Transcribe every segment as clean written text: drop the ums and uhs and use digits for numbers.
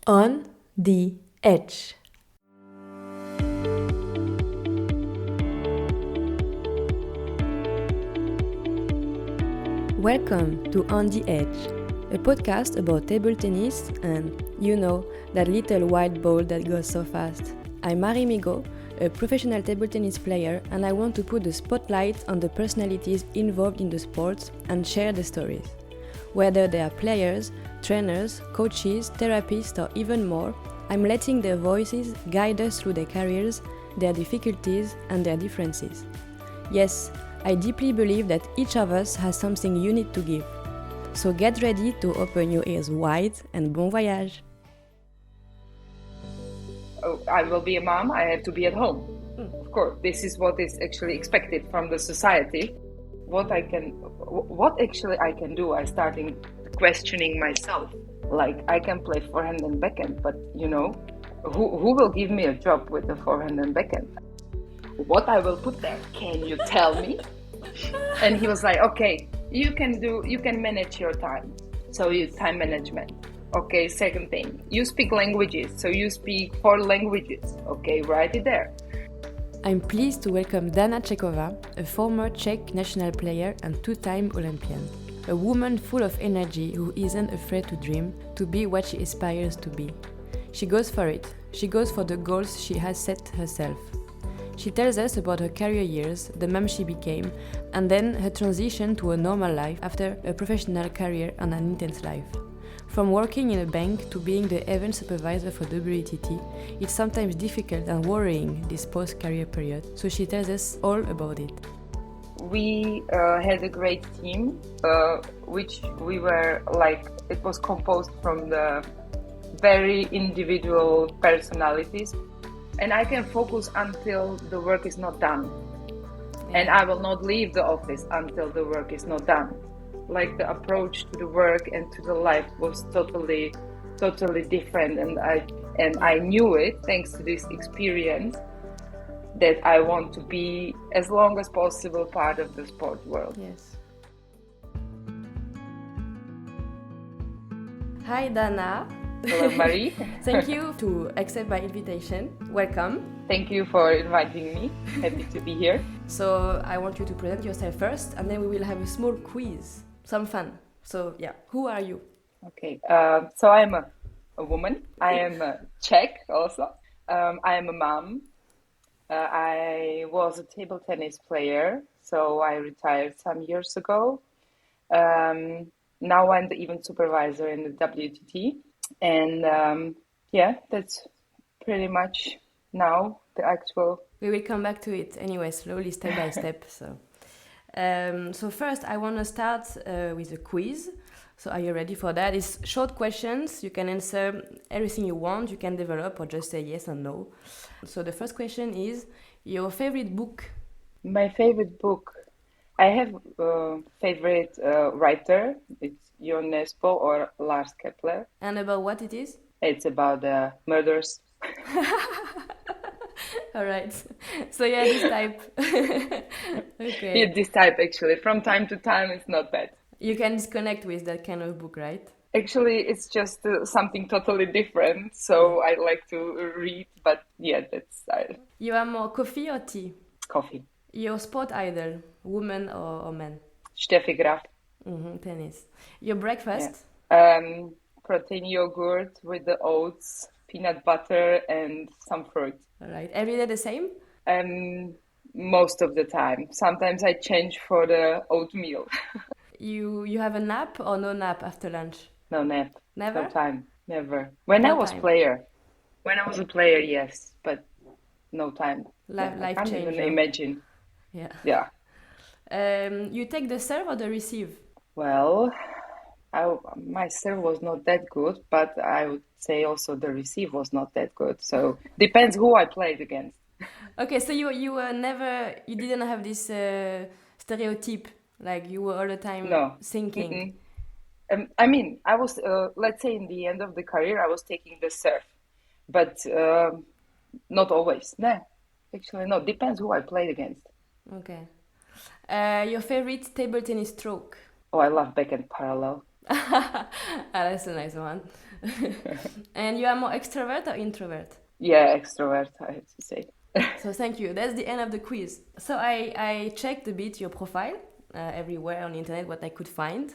On the Edge. Welcome to On the Edge, a podcast about table tennis and, that little white ball that goes so fast. I'm Marie Migaud, a professional table tennis player, and I want to put the spotlight on the personalities involved in the sport and share the stories. Whether they are players, trainers, coaches, therapists, or even more, I'm letting their voices guide us through their careers, their difficulties, and their differences. Yes, I deeply believe that each of us has something unique to give. So get ready to open your ears wide and bon voyage! Oh, I will be a mom, I have to be at home. Of course, this is what is actually expected from the society. What actually I can do, I started questioning myself. Like, I can play forehand and backhand, but who will give me a job with the forehand and backhand? What I will put there, can you tell me? And he was like, okay, you can manage your time. So you time management. Okay, second thing, you speak languages, so you speak 4 languages. Okay, write it there. I'm pleased to welcome Dana Cechova, a former Czech national player and 2-time Olympian. A woman full of energy who isn't afraid to dream, to be what she aspires to be. She goes for it. She goes for the goals she has set herself. She tells us about her career years, the mom she became, and then her transition to a normal life after a professional career and an intense life. From working in a bank to being the event supervisor for WTT, it's sometimes difficult and worrying this post-career period, so she tells us all about it. We had a great team, which we were it was composed from the very individual personalities. And I can focus until the work is not done. And I will not leave the office until the work is not done. Like, the approach to the work and to the life was totally different. And I knew it, thanks to this experience, that I want to be as long as possible part of the sport world. Yes. Hi, Dana. Hello, Marie. Thank you to accept my invitation. Welcome. Thank you for inviting me. Happy to be here. So I want you to present yourself first, and then we will have a small quiz, some fun. So yeah, who are you? Okay, so I am a woman. I am a Czech also. I am a mom. I was a table tennis player, so I retired some years ago. Now I'm the event supervisor in the WTT. And that's pretty much now the actual. We will come back to it anyway, slowly, step by step. So first, I want to start with a quiz. So are you ready for that? It's short questions. You can answer everything you want. You can develop or just say yes or no. So the first question is your favorite book. My favorite book. I have a favorite writer. It's Jon Nesbo or Lars Kepler. And about what it is? It's about murders. All right. So yeah, this type. Okay. Yeah, this type actually. From time to time, it's not bad. You can disconnect with that kind of book, right? Actually, it's just something totally different. So I like to read, but yeah, that's style. You are more coffee or tea? Coffee. Your sport idol, woman or man? Steffi Graf. Tennis. Your breakfast? Yeah. Protein yogurt with the oats, peanut butter, and some fruit. All right. Every day the same? Most of the time. Sometimes I change for the oatmeal. You have a nap or no nap after lunch? No nap. Never? No time. Never. When I was a player, yes, but no time. Life I can't change. even imagine. Yeah. You take the serve or the receive? Well, my serve was not that good, but I would say also the receive was not that good. So depends who I played against. Okay, so you didn't have this stereotype, like you were all the time thinking. I was, let's say in the end of the career, I was taking the serve, but not always. No, actually, no. Depends who I played against. Okay. Your favorite table tennis stroke? Oh, I love backhand parallel. That's a nice one. And you are more extrovert or introvert? Yeah, extrovert, I have to say. So thank you. That's the end of the quiz. So I checked a bit your profile everywhere on the internet, what I could find.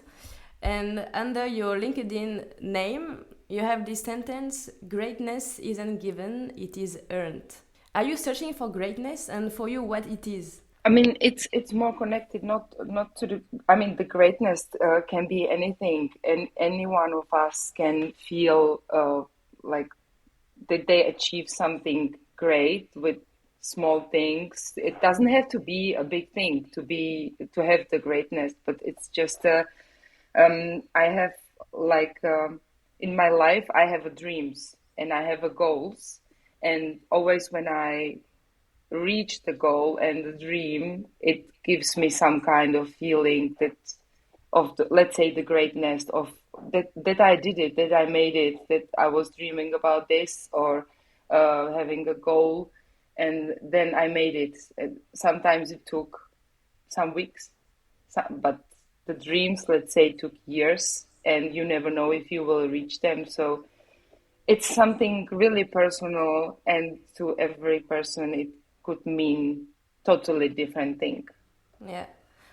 And under your LinkedIn name, you have this sentence: greatness isn't given, it is earned. Are you searching for greatness, and for you, what it is? I mean, it's more connected, not to the. I mean, the greatness can be anything, and any one of us can feel like that they achieve something great with small things. It doesn't have to be a big thing to have the greatness, but it's just I have like in my life I have a dreams and I have a goals, and always when I reach the goal and the dream, it gives me some kind of feeling that of the, let's say, the greatness of that I did it, that I made it, that I was dreaming about this or having a goal, and then I made it. And sometimes it took some weeks, but the dreams, let's say, took years, and you never know if you will reach them. So it's something really personal, and to every person, it could mean totally different thing. Yeah.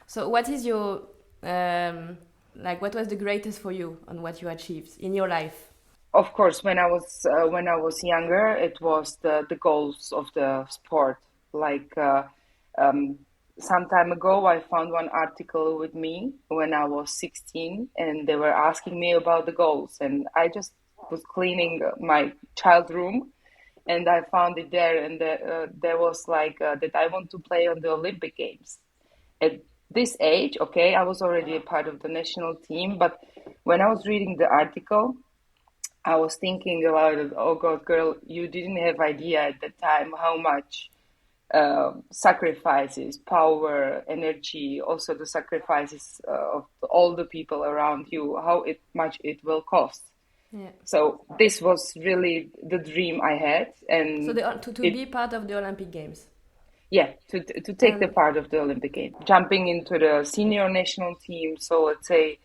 So what is your like? What was the greatest for you on what you achieved in your life? Of course, when I was younger, it was the goals of the sport. Like um, some time ago, I found one article with me when I was 16, and they were asking me about the goals, and I just was cleaning my child room, and I found it there, and there was like that I want to play on the Olympic Games. At this age, okay, I was already a part of the national team, but when I was reading the article, I was thinking about it. Oh God, girl, you didn't have idea at the time how much sacrifices, power, energy, also the sacrifices of all the people around you, how much it will cost. Yeah. So this was really the dream I had, So and to it be part of the Olympic Games. yeah, to take the And part of the Olympic Games, jumping into the senior national team. So let's say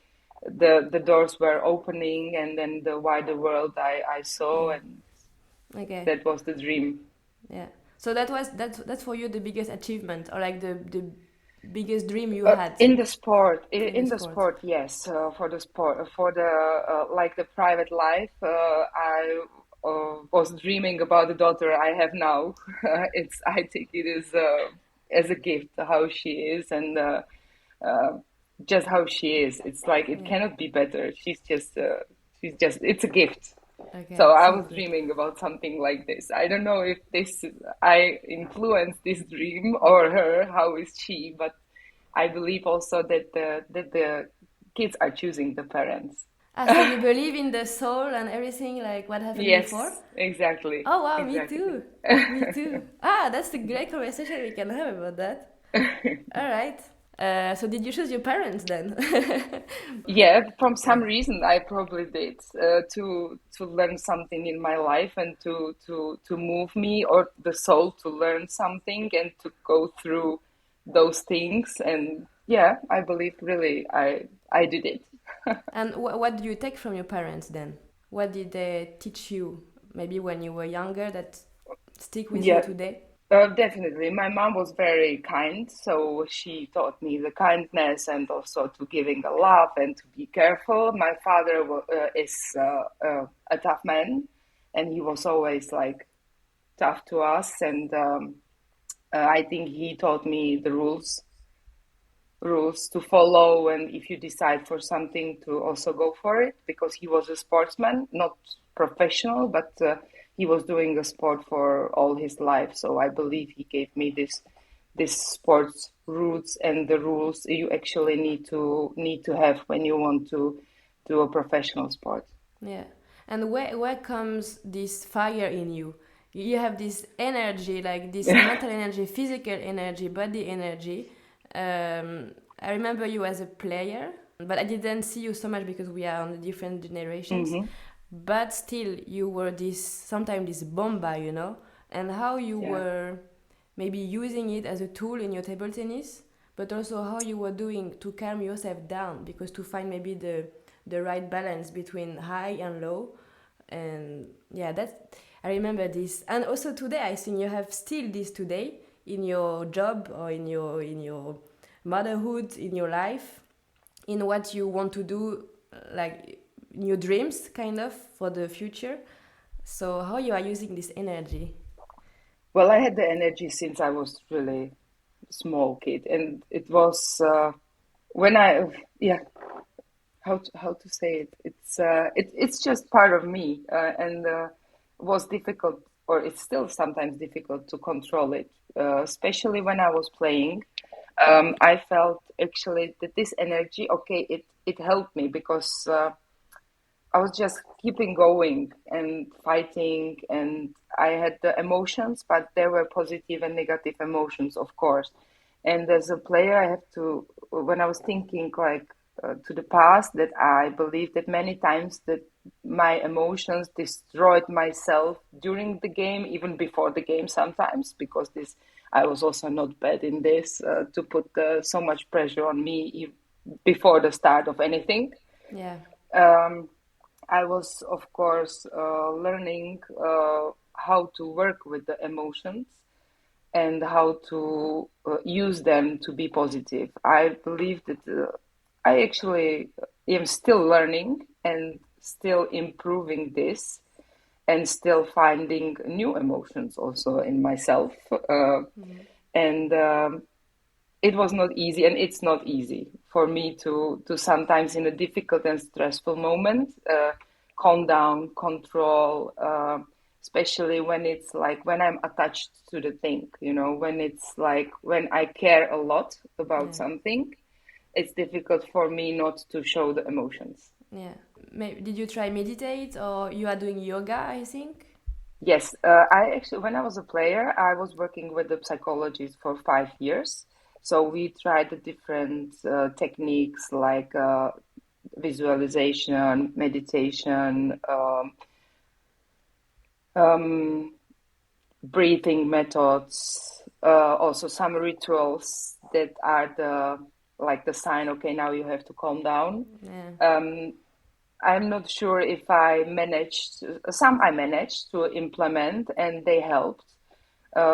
the doors were opening, and then the wider world I saw, yeah. and Okay. that was the dream. Yeah. So that's for you the biggest achievement, or like the biggest dream you had In the sport, in the in the sport. sport, yes. For the sport, for the like the private life, I was dreaming about the daughter I have now. It's I think it is as a gift how she is, and uh, just how she is. It's like it Yeah. cannot be better. She's just it's a gift. So Okay. I So was good. dreaming about something like this. I don't know if this I influenced this dream or her. How is she? But I believe also that the kids are choosing the parents. Ah, so you believe in the soul and everything, like what happened before? Yes, exactly, Oh wow, me exactly. too. Me too. Ah, that's a great conversation we can have about that. All right. So did you choose your parents then? Yeah, from some Yeah. reason I probably did to learn something in my life and to move me or the soul to learn something and to go through those things. And yeah, I believe really I did it. And what do you take from your parents then? What did they teach you? Maybe when you were younger that stick with you Yeah, today? definitely. My mom was very kind, so she taught me the kindness and also to giving a love and to be careful. My father is a tough man, and he was always like tough to us, and I think he taught me the rules to follow, and if you decide for something to also go for it, because he was a sportsman, not professional, but he was doing a sport for all his life. So I believe he gave me this sports roots and the rules you actually need to have when you want to do a professional sport. Yeah. And where comes this fire in you? You have this energy, like this mental energy, physical energy, body energy. I remember you as a player, but I didn't see you so much because we are on the different generations. Hmm. But still, you were this sometimes this bomba, you know, and how you Yeah. were maybe using it as a tool in your table tennis, but also how you were doing to calm yourself down because to find maybe the right balance between high and low. And yeah, that I remember this. And also today, I think you have still this today in your job or in your motherhood, in your life, in what you want to do, like in your dreams, kind of for the future. So how you are using this energy? Well, I had the energy since I was really small kid, and it was when I yeah how to say it. It's just part of me, and was difficult, or it's still sometimes difficult to control it, especially when I was playing. I felt actually that this energy, okay, it helped me because I was just keeping going and fighting, and I had the emotions, but there were positive and negative emotions, of course. And as a player, I have to, when I was thinking like to the past, that I believe that many times that my emotions destroyed myself during the game, even before the game sometimes, because this, I was also not bad in this, to put so much pressure on me before the start of anything. Yeah. Um, I was, of course, learning how to work with the emotions and how to use them to be positive. I believe that I actually am still learning and still improving this and still finding new emotions also in myself. And it was not easy, and it's not easy for me to sometimes in a difficult and stressful moment calm down, control, especially when it's like when I'm attached to the thing, when it's like when I care a lot about Yeah. something, it's difficult for me not to show the emotions. Yeah. Maybe, did you try meditate or you are doing yoga, I think? Yes, I actually, when I was a player, I was working with a psychologist for 5 years. So we tried the different techniques like visualization, meditation, um, breathing methods, also some rituals that are the like the sign. Okay, now you have to calm down. Yeah. I'm not sure if I managed. Some I managed to implement, and they helped.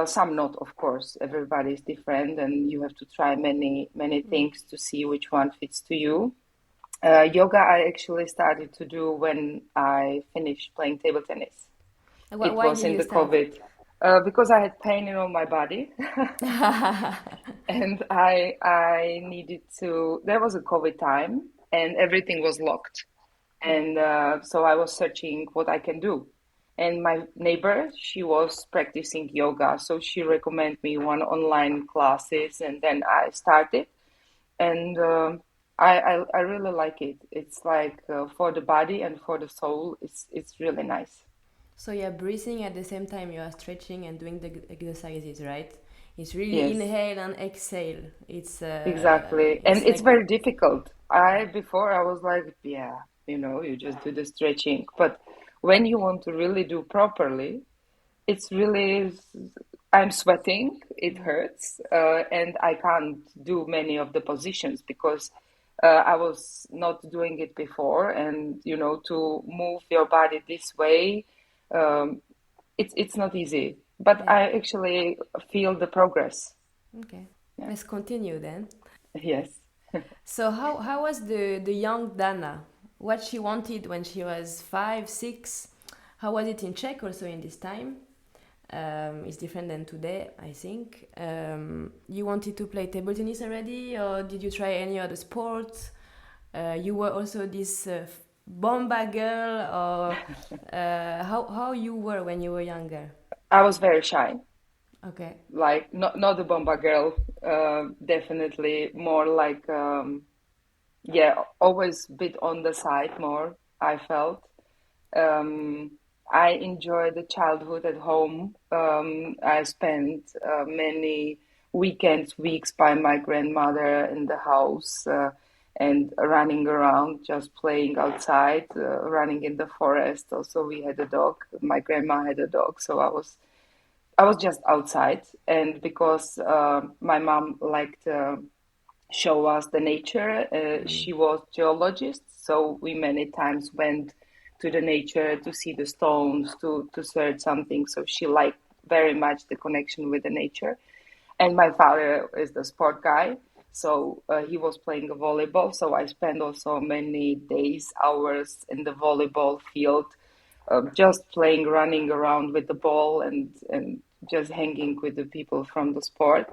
Some not, of course. Everybody is different, and you have to try many things to see which one fits to you. Yoga I actually started to do when I finished playing table tennis. And It why was did in you the start? COVID because I had pain in all my body, and I needed to. There was a COVID time, and everything was locked, and so I was searching what I can do. And my neighbor, she was practicing yoga, so she recommended me one online classes, and then I started, and I really like it. It's like for the body and for the soul, it's really nice. So you're breathing at the same time you are stretching and doing the exercises, right? It's really Yes. inhale and exhale. Exactly. And It's it's like very difficult. Before I was like, yeah, you just do the stretching. But when you want to really do properly, it's really, I'm sweating, it hurts, and I can't do many of the positions because I was not doing it before. And, to move your body this way, um, it's not easy. But yeah. I actually feel the progress. Okay. Yeah. Let's continue then. Yes. So how was the young Dana? What she wanted when she was 5, 6? How was it in Czech also in this time? It's different than today, I think. You wanted to play table tennis already, or did you try any other sport? You were also this bomba girl, or how you were when you were younger? I was very shy, Okay. like not a bomba girl, definitely more like yeah, always bit on the side more. I felt um, I enjoyed the childhood at home. I spent many weekends, weeks by my grandmother in the house. And running around, just playing outside, running in the forest. Also, we had a dog. My grandma had a dog, so I was just outside, and because my mom liked show us the nature. She was geologist, so we many times went to the nature to see the stones, to search something. So she liked very much the connection with the nature. And my father is the sport guy, so he was playing volleyball. So I spent also many days, hours in the volleyball field, just playing, running around with the ball, and just hanging with the people from the sport.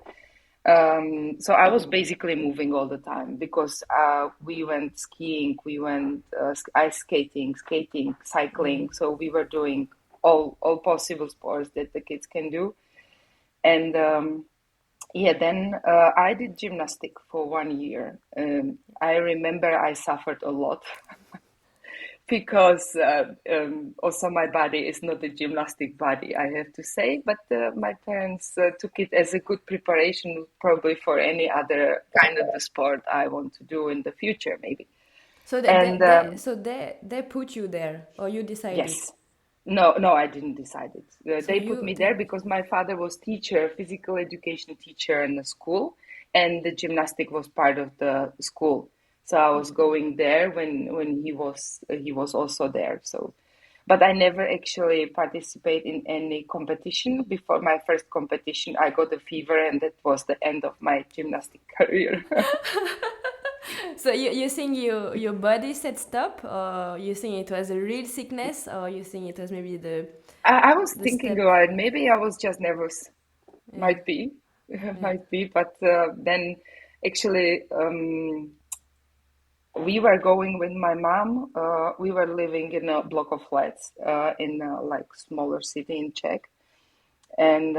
So I was basically moving all the time because we went skiing, we went ice skating, cycling. So we were doing all possible sports that the kids can do. And yeah, then I did gymnastic for 1 year. I remember I suffered a lot because also my body is not a gymnastic body, I have to say. But my parents took it as a good preparation, probably for any other kind of the sport I want to do in the future, maybe. So And they put you there, or you decided? yes, no, I didn't decide it. So They put you me there because my father was teacher, physical education teacher in the school, and the gymnastic was part of the school. So I was going there when he was also there. So, but I never actually participate in any competition. Before my first competition, I got a fever, and that was the end of my gymnastic career. so you think your body said stop, or you think it was a real sickness, or you think it was maybe I was the thinking step? about it. Maybe I was just nervous. Yeah, Might be, yeah. might be. But then actually, we were going with my mom. We were living in a block of flats in a like smaller city in Czech, and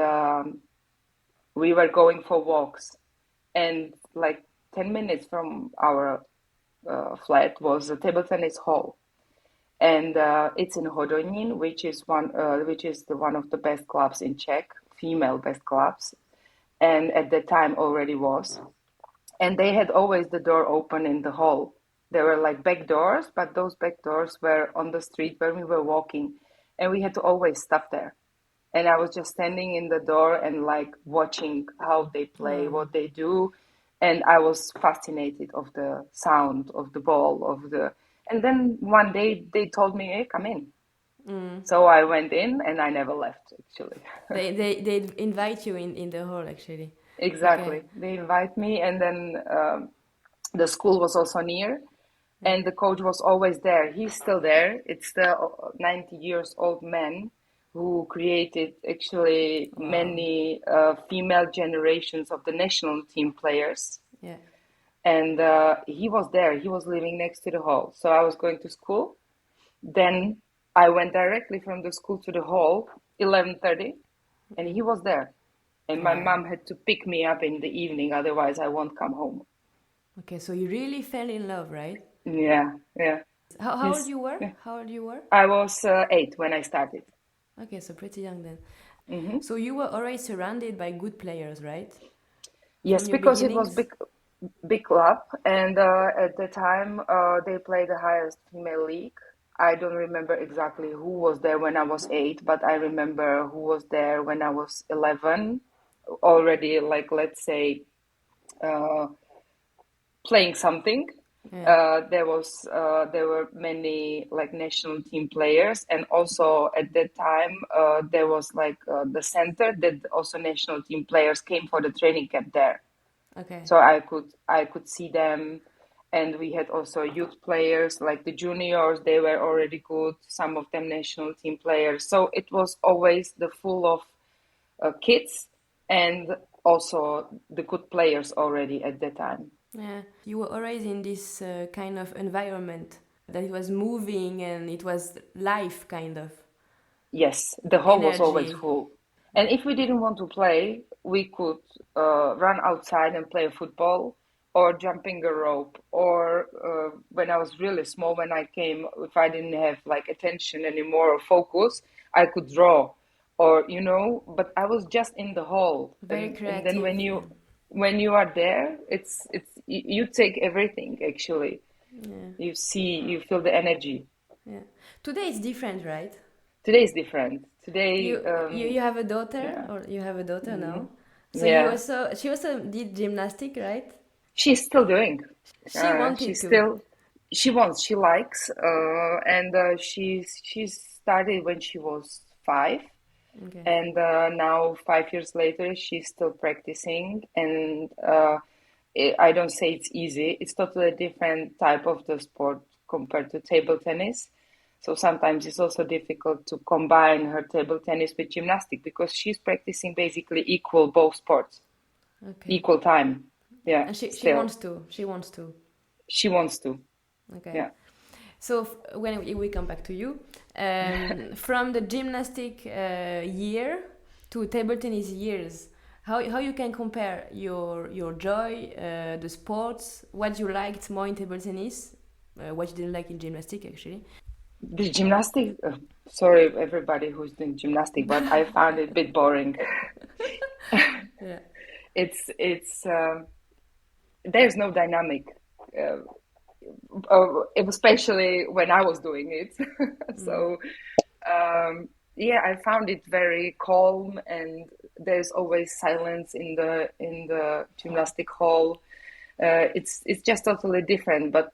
we were going for walks. And like 10 minutes from our flat was a table tennis hall, and it's in Hodonín, which is the one of the best clubs in Czech, female best clubs, and at that time already was. And they had always the door open in the hall. There were like back doors, but those back doors were on the street where we were walking, and we had to always stop there. And I was just standing in the door and like watching how they play, Wow. what they do, and I was fascinated of the sound of the ball of the. And then one day they told me, "Hey, come in." So I went in, and I never left actually. They invite you in the hall actually. Okay. Exactly. They invite me, and then the school was also near, Yeah. and the coach was always there. He's still there. It's the 90 years old man who created actually Wow. many female generations of the national team players. Yeah. And he was there. He was living next to the hall. So I was going to school. Then I went directly from the school to the hall, 11:30, and he was there. And my Wow. mom had to pick me up in the evening, otherwise I won't come home. Okay, so you really fell in love, right? Yeah, yeah. How old He's, you were? yeah. How old you were? I was 8 when I started. Okay, so pretty young then. Hmm. So you were already surrounded by good players, right? From Yes, your because it was beginnings? big club, and at the time they played the highest female league. I don't remember exactly who was there when I was 8, but I remember who was there when I was 11. Already, like let's say, uh, playing something. Yeah. There were many like national team players, and also at that time there was like the center that also national team players came for the training camp there. Okay. So I could see them, and we had also youth players like the juniors. They were already good. Some of them national team players. So it was always the full of kids and also the good players already at that time. Yeah. You were always in this kind of environment that it was moving and it was life kind of Yes, the hall was always energy. full. And Yeah. if we didn't want to play, we could run outside and play football or jumping a rope. Or when I was really small, when I came, if I didn't have like attention anymore or focus, I could draw. Or, but I was just in the hall. Very And then creative. Yeah. when you are there, you take everything actually. Yeah. You feel the energy. Yeah. Today it's different, right? Today is different. Today, You have a daughter, yeah. or you have a daughter Hmm. now. So you Yeah. also she also did gymnastic, right? She's still doing. She wanted She's to. still. She likes, and she's started when she was 5, Okay. and now 5 years later she's still practicing. And I don't say it's easy. It's totally different type of the sport compared to table tennis. So sometimes it's also difficult to combine her table tennis with gymnastic because she's practicing basically equal both sports, Okay. equal time. Yeah, And she still. wants to. She wants to. She wants to. Okay. Yeah. So when we come back to you, from the gymnastic year to table tennis years, how you can compare your joy, the sports, what you liked more in table tennis, what you didn't like in gymnastic actually. The gymnastic, sorry, everybody who's doing gymnastic, but I found it a bit boring. Yeah. It's there's no dynamic, uh, especially when I was doing it. Mm. So yeah, I found it very calm, and there's always silence in the gymnastic hall. It's just totally different, but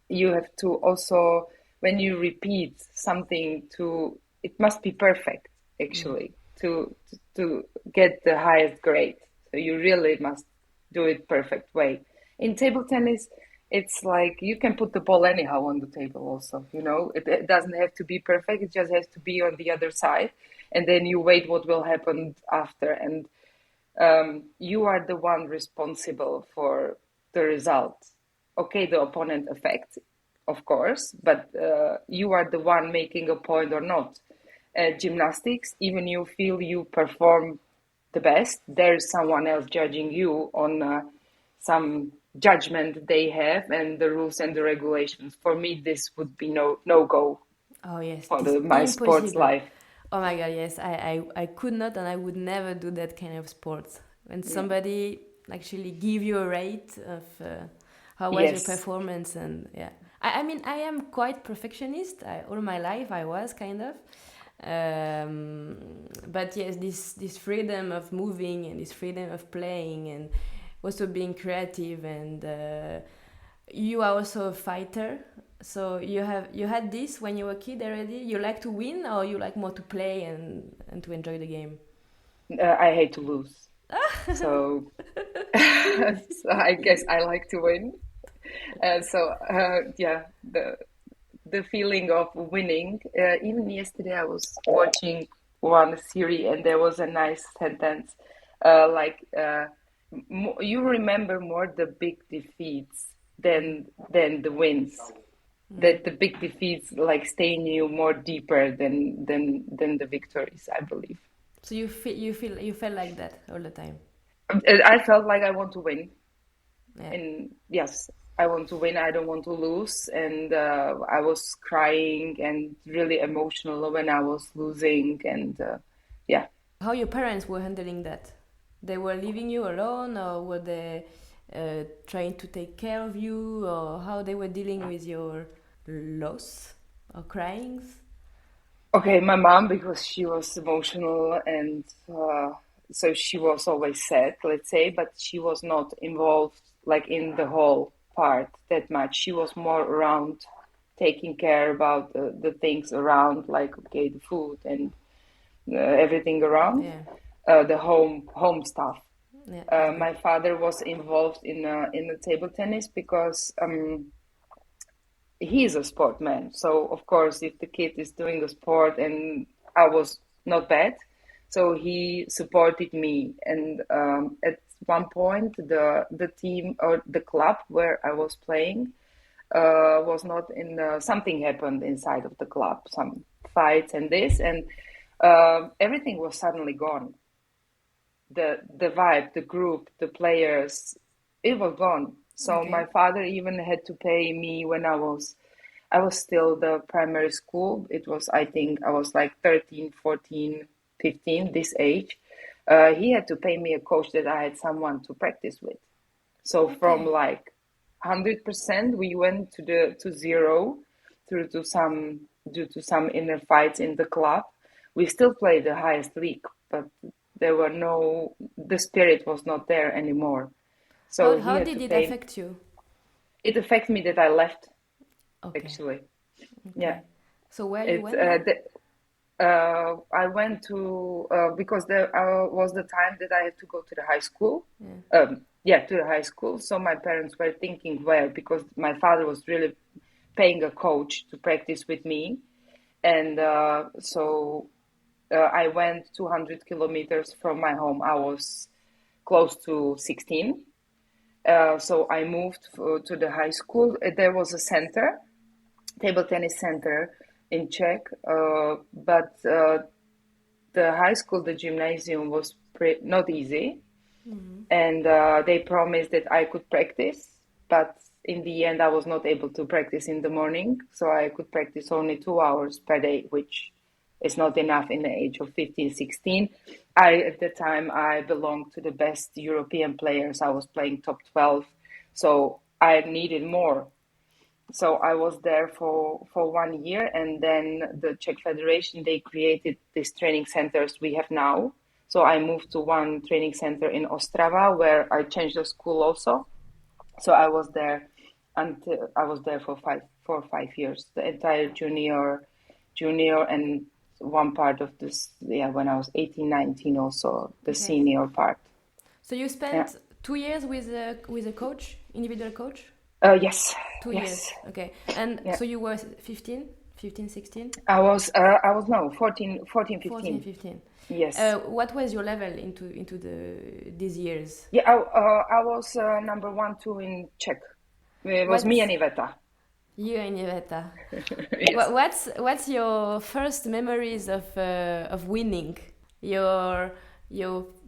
you have to also, when you repeat something, to it must be perfect Mm. actually to get the highest grade. So you really must do it perfect way. In table tennis, it's like you can put the ball anyhow on the table also, it doesn't have to be perfect, it just has to be on the other side, and then you wait what will happen after. And you are the one responsible for the result. Okay, the opponent affects, of course, but you are the one making a point or not. Gymnastics, even you feel you perform the best, there's someone else judging you on some judgment they have and the rules and the regulations. For me, this would be no go Oh yes, for this my sports impossible. life. Oh my god, yes, I could not and I would never do that kind of sports. When Yeah. somebody actually give you a rate of how was your Yes. performance and yeah. I mean I am quite perfectionist. All my life I was kind of. But yes, this freedom of moving and this freedom of playing and also being creative and you are also a fighter, so you had this when you were a kid already. You like to win, or you like more to play and to enjoy the game? I hate to lose. So, so I guess I like to win. Yeah, the feeling of winning. Even yesterday, I was watching one series, and there was a nice sentence, like you remember more the big defeats than the wins. That the big defeats like stay in you more deeper than the victories, I believe. So you felt like that all the time? I felt like I want to win. Yeah. And yes, I want to win, I don't want to lose. And I was crying and really emotional when I was losing. And yeah. How your parents were handling that? They were leaving you alone, or were they trying to take care of you, or how they were dealing with your loss or cryings? Okay, my mom, because she was emotional, and so she was always sad, let's say, but she was not involved like in the whole part that much. She was more around taking care about the things around, like okay, the food and everything around, Yeah. the home stuff. Yeah, that's good. My father was involved in the table tennis because he's a sportman. So of course, if the kid is doing a sport, and I was not bad, so he supported me. And at one point, the team or the club where I was playing was not in. Something happened inside of the club, some fights and this, and everything was suddenly gone. The vibe, the group, the players, it was gone. So my Okay. father even had to pay me when I was still the primary school. It was, I think I was like 13, 14, 15, this age. He had to pay me a coach that I had someone to practice with. So from Okay. like 100%, we went to zero through to some due to some inner fights in the club. We still played the highest league, but the spirit was not there anymore. So he How had did to it pay. affect you? It affected me that I left, Okay. actually. Yeah. Okay. So where you It went then? I went to because there was the time that I had to go to the high school. Yeah. To the high school. So my parents were thinking where, because my father was really paying a coach to practice with me, and I went 200 kilometers from my home. I was close to 16. So I moved to the high school. There was a center, table tennis center in Czech, but the high school, the gymnasium was not easy, and they promised that I could practice, but in the end I was not able to practice in the morning, so I could practice only 2 hours per day, which is not enough in the age of 15, 16. At the time I belonged to the best European players. I was playing top 12, so I needed more. So I was there for 1 year, and then the Czech Federation, they created these training centers we have now. So I moved to one training center in Ostrava, where I changed the school also. So I was there for 5 years, the entire junior, and one part of this, yeah, when I was 18, 19, also the Okay. senior part. So you Yeah. spent 2 years with a coach, individual coach? Yes. 2 years. Yes. Okay. And Yeah. so you were 15, 16? I was no 14, 14, 15. 15. Yes. What was your level into these years? Yeah, I was number 1, 2 in Czech. It was me What's and Iveta. you and Iveta? Yes. What's your first memories of winning? Your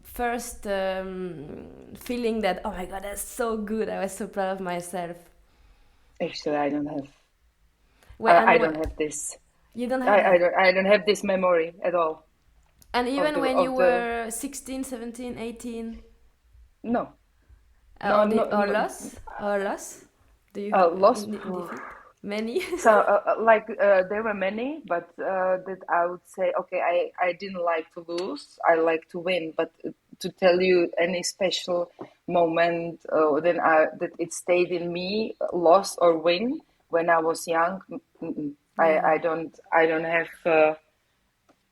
first feeling that, oh my god, that's so good. I was so proud of myself. Actually, I don't have. Well, I don't have this. you don't have that. I don't have this memory at all And of even the when you of the. were 16, 17, 18, No, no, no, or no. loss? Or loss? Do you Lost. in defeat? Many? So, there were many, but that I would say, okay, I didn't like to lose. I like to win, but to tell you any special moment, that it stayed in me, loss or win when I was young. Never. I don't have.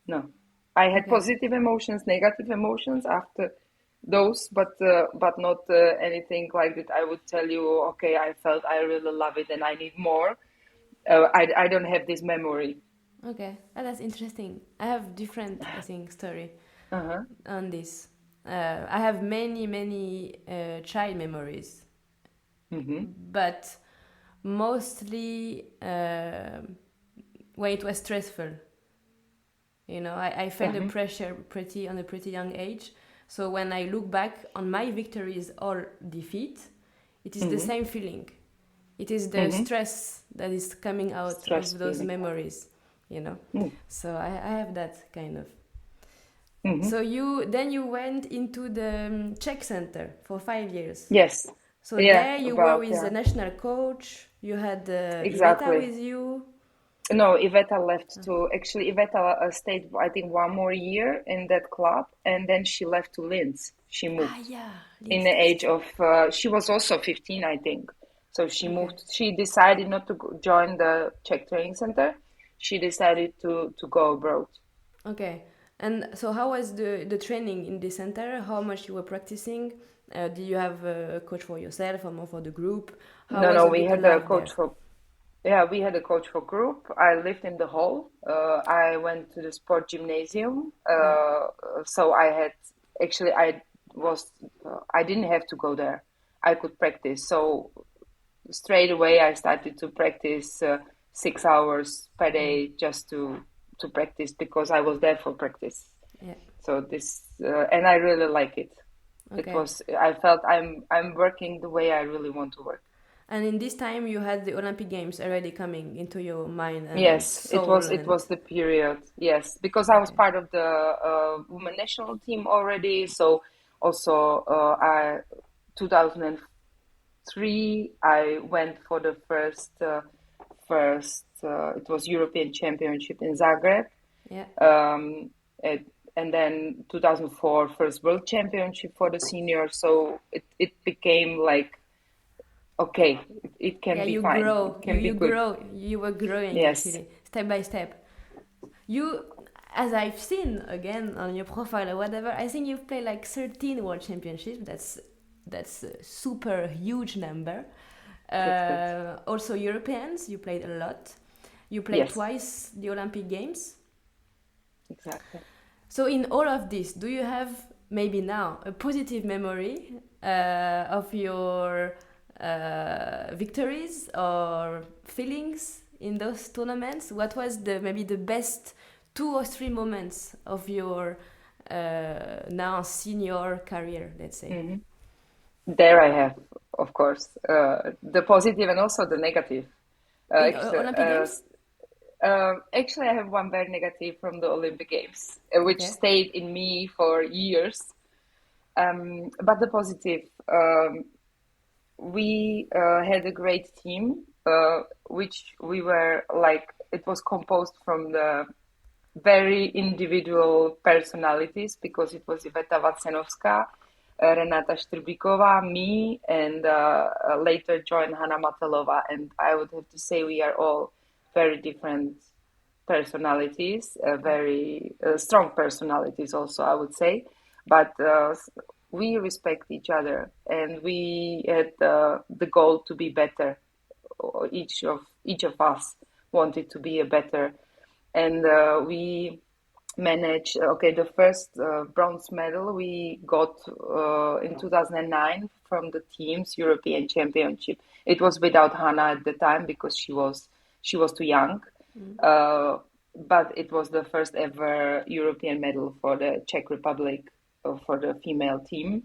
No, I had Okay. positive emotions, negative emotions after those, but not anything like that. I would tell you, okay, I felt I really love it and I need more. I don't have this memory. Okay. That's interesting. I have different, I think, story Uh-huh. on this. I have many child memories, Mm-hmm. but mostly when it was stressful. I felt the Mm-hmm. pressure on a pretty young age. So when I look back on my victories or defeat, it is the Mm-hmm. same feeling. It is the Mm-hmm. stress that is coming out Stress of those feeling. memories. Mm. So I have that kind of. Mm-hmm. So you went into the Czech Center for 5 years. Yes. So Yeah. there you were About with the yeah. national coach. You had Iveta Exactly. with you. No, Iveta left to actually Iveta stayed I think 1 more year in that club, and then she left to Linz. She Ah, moved yeah, in Linz, the that's age true. of she was also 15, I think. So she Okay. moved. She decided not to join the Czech training center. She decided to go abroad. Okay. And so how was the training in the center? How much you were practicing? Did you have a coach for yourself or more for the group? How No, was no, a we bit the had a life coach there? for. Yeah, we had a coach for group. I lived in the hall. I went to the sport gymnasium. Yeah. So I had actually was I didn't have to go there. I could practice. So straight away I started to practice 6 hours per day just to practice because I was there for practice. Yeah. So this and I really like it. It Okay. was I felt I'm working the way I really want to work. And in this time you had the Olympic Games already coming into your mind and Yes, soul it and was the period. Yes, because I was okay. part of the women national team already. So also I 2003 I went for the first it was European Championship in Zagreb. Yeah. Um, and then 2004 first world championship for the seniors. So it became like, okay, it can be you fine. grow. It can be You good. grow. You were growing Yes. actually, step by step. You, as I've seen again on your profile or whatever, I think you've played like 13 world championships. That's a super huge number. That's good. Also Europeans, you played a lot. You played Yes, twice the Olympic Games. exactly. So in all of this, do you have maybe now a positive memory of your victories or feelings in those tournaments? What was the maybe the best 2 or 3 moments of your now senior career, let's say? Hmm. There I have, of course, the positive and also the negative. In Actually, Olympic Games? actually, I have one very negative from the Olympic Games, which Okay. stayed in me for years. But the positive, we had a great team, which we were like, it was composed from the very individual personalities because it was Iveta Vacenovská, Renata Štrbíková, me, and later joined Hanna Matelova. And I would have to say we are all very different personalities, very strong personalities also, I would say. But we respect each other and we had the goal to be better. Each of us wanted to be a better, and we managed. Okay, the first bronze medal we got in 2009 from the team's European Championship. It was without Hannah at the time because she was too young. Uh, but it was the first ever European medal for the Czech Republic for the female team.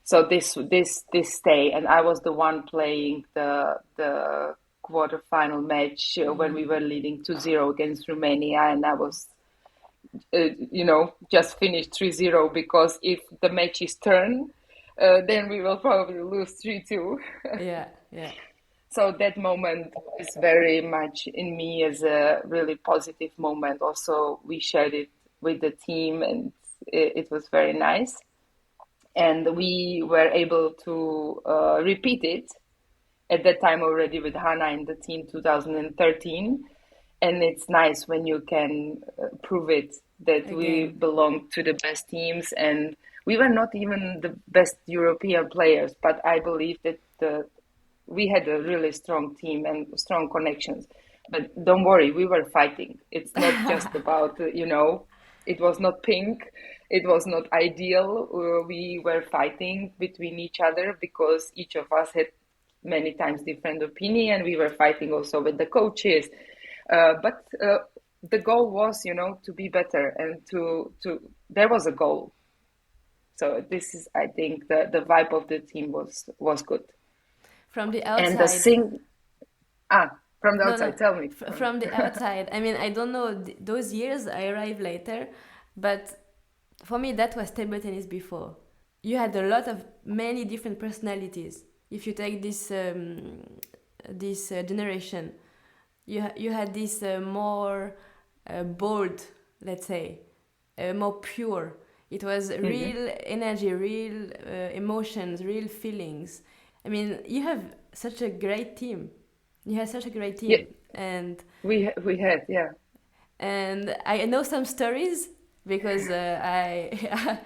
So this stay, and I was the one playing the quarterfinal match when we were leading 2-0 against Romania, and I was just finished 3-0 because if the match is turned, then we will probably lose 3-2. Yeah, yeah. So that moment is very much in me as a really positive moment. Also, we shared it with the team, and it was very nice. And we were able to repeat it at that time already with Hannah in the team 2013. And it's nice when you can prove it that we Again. belong to the best teams, and we were not even the best European players, but I believe that we had a really strong team and strong connections. But don't worry, we were fighting. It's not just about, it was not pink, it was not ideal. We were fighting between each other because each of us had many times different opinion. We were fighting also with the coaches. But the goal was, to be better and there was a goal. So this is, I think, the vibe of the team was good. From the And the outside. sing, from the No, no. outside, tell me. From the outside. I mean, I don't know those years. I arrived later, but for me, that was table tennis before. You had a lot of many different personalities. If you take this generation, you had this more bold, let's say, more pure. It was real energy, real emotions, real feelings. I mean, you have such a great team. You had such a great Yeah, team, and we had, yeah. I know some stories because I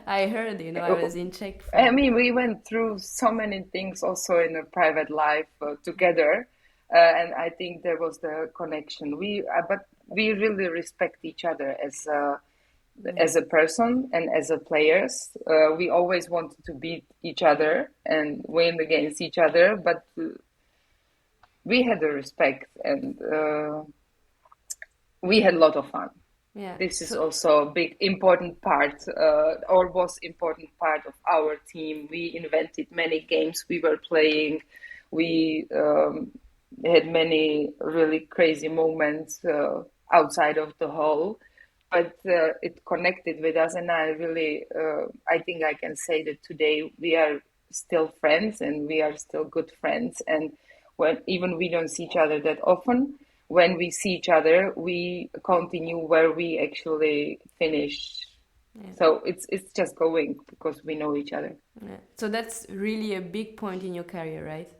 I heard, I was in Czech I for. mean, we went through so many things also in a private life together, and I think there was the connection. But we really respect each other Yeah. as a person and as a players. We always wanted to beat each other and win against each other, but we had the respect, and we had a lot of fun. Yeah. This is So also a big important part, or was important part of our team. We invented many games we were playing. We had many really crazy moments outside of the hall, but it connected with us, and I think I can say that today we are still friends, and we are still good friends. And when even we don't see each other that often, when we see each other, we continue where we actually finished Yeah. So it's just going because we know each other. Yeah. So that's really a big point in your career, right?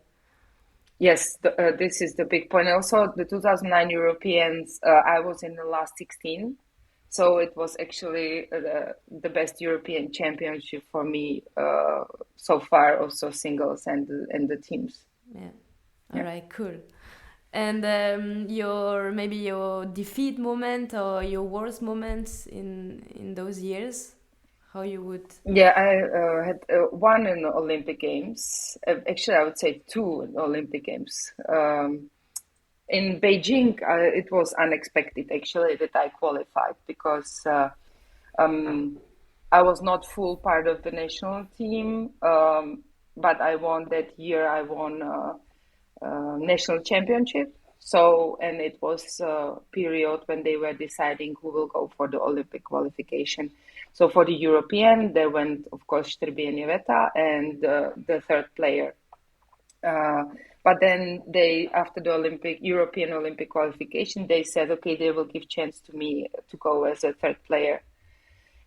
Yes, this is the big point. Also, the 2009 Europeans, I was in the last 16. So it was actually the best European championship for me so far, also singles and the teams. Yeah. All Yeah. right, cool. And your maybe your defeat moment or your worst moments in those years, how you would. Yeah, I had one in the Olympic Games. Actually, I would say two in the Olympic Games. In Beijing, it was unexpected actually that I qualified because I was not full part of the national team, but I won that year. I won national championship. So, and it was a period when they were deciding who will go for the Olympic qualification. So for the European, there went, of course, Štrbienieweta and the third player. But then they, after the European Olympic qualification, they said, okay, they will give chance to me to go as a third player.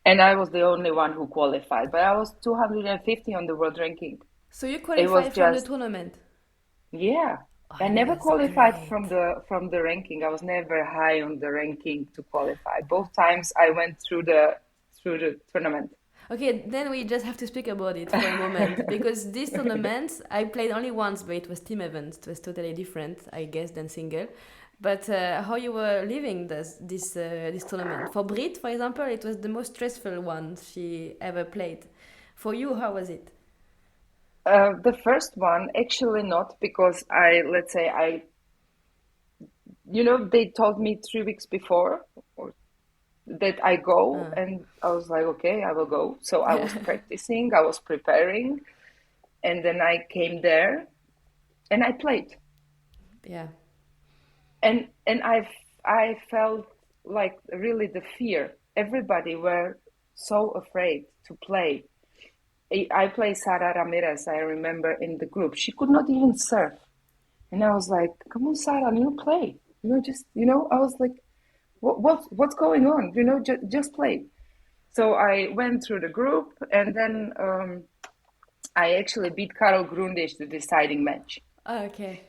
And I was the only one who qualified, but I was 250 on the world ranking. So you It was qualified from the just, tournament. yeah. I Oh, never that's qualified great. from the ranking. I was never high on the ranking to qualify. Both times I went through the tournament. Okay, then we just have to speak about it for a moment because this tournament I played only once, but it was team event. It was totally different, I guess, than single. But how you were living this tournament? For Brit, for example, it was the most stressful one she ever played. For you, how was it? The first one, actually not, because let's say they told me 3 weeks before or that I go, Uh, and I was like, okay, I will go. So I was practicing, I was preparing, and then I came there and I played. yeah. And I felt like really the fear. Everybody were so afraid to play. I play Sara Ramirez, I remember in the group. She could not even serve. And I was like, come on, Sarah, play. I was like, what's going on? Just play. So I went through the group, and then I actually beat Karol Grundisch the deciding match. Oh, okay.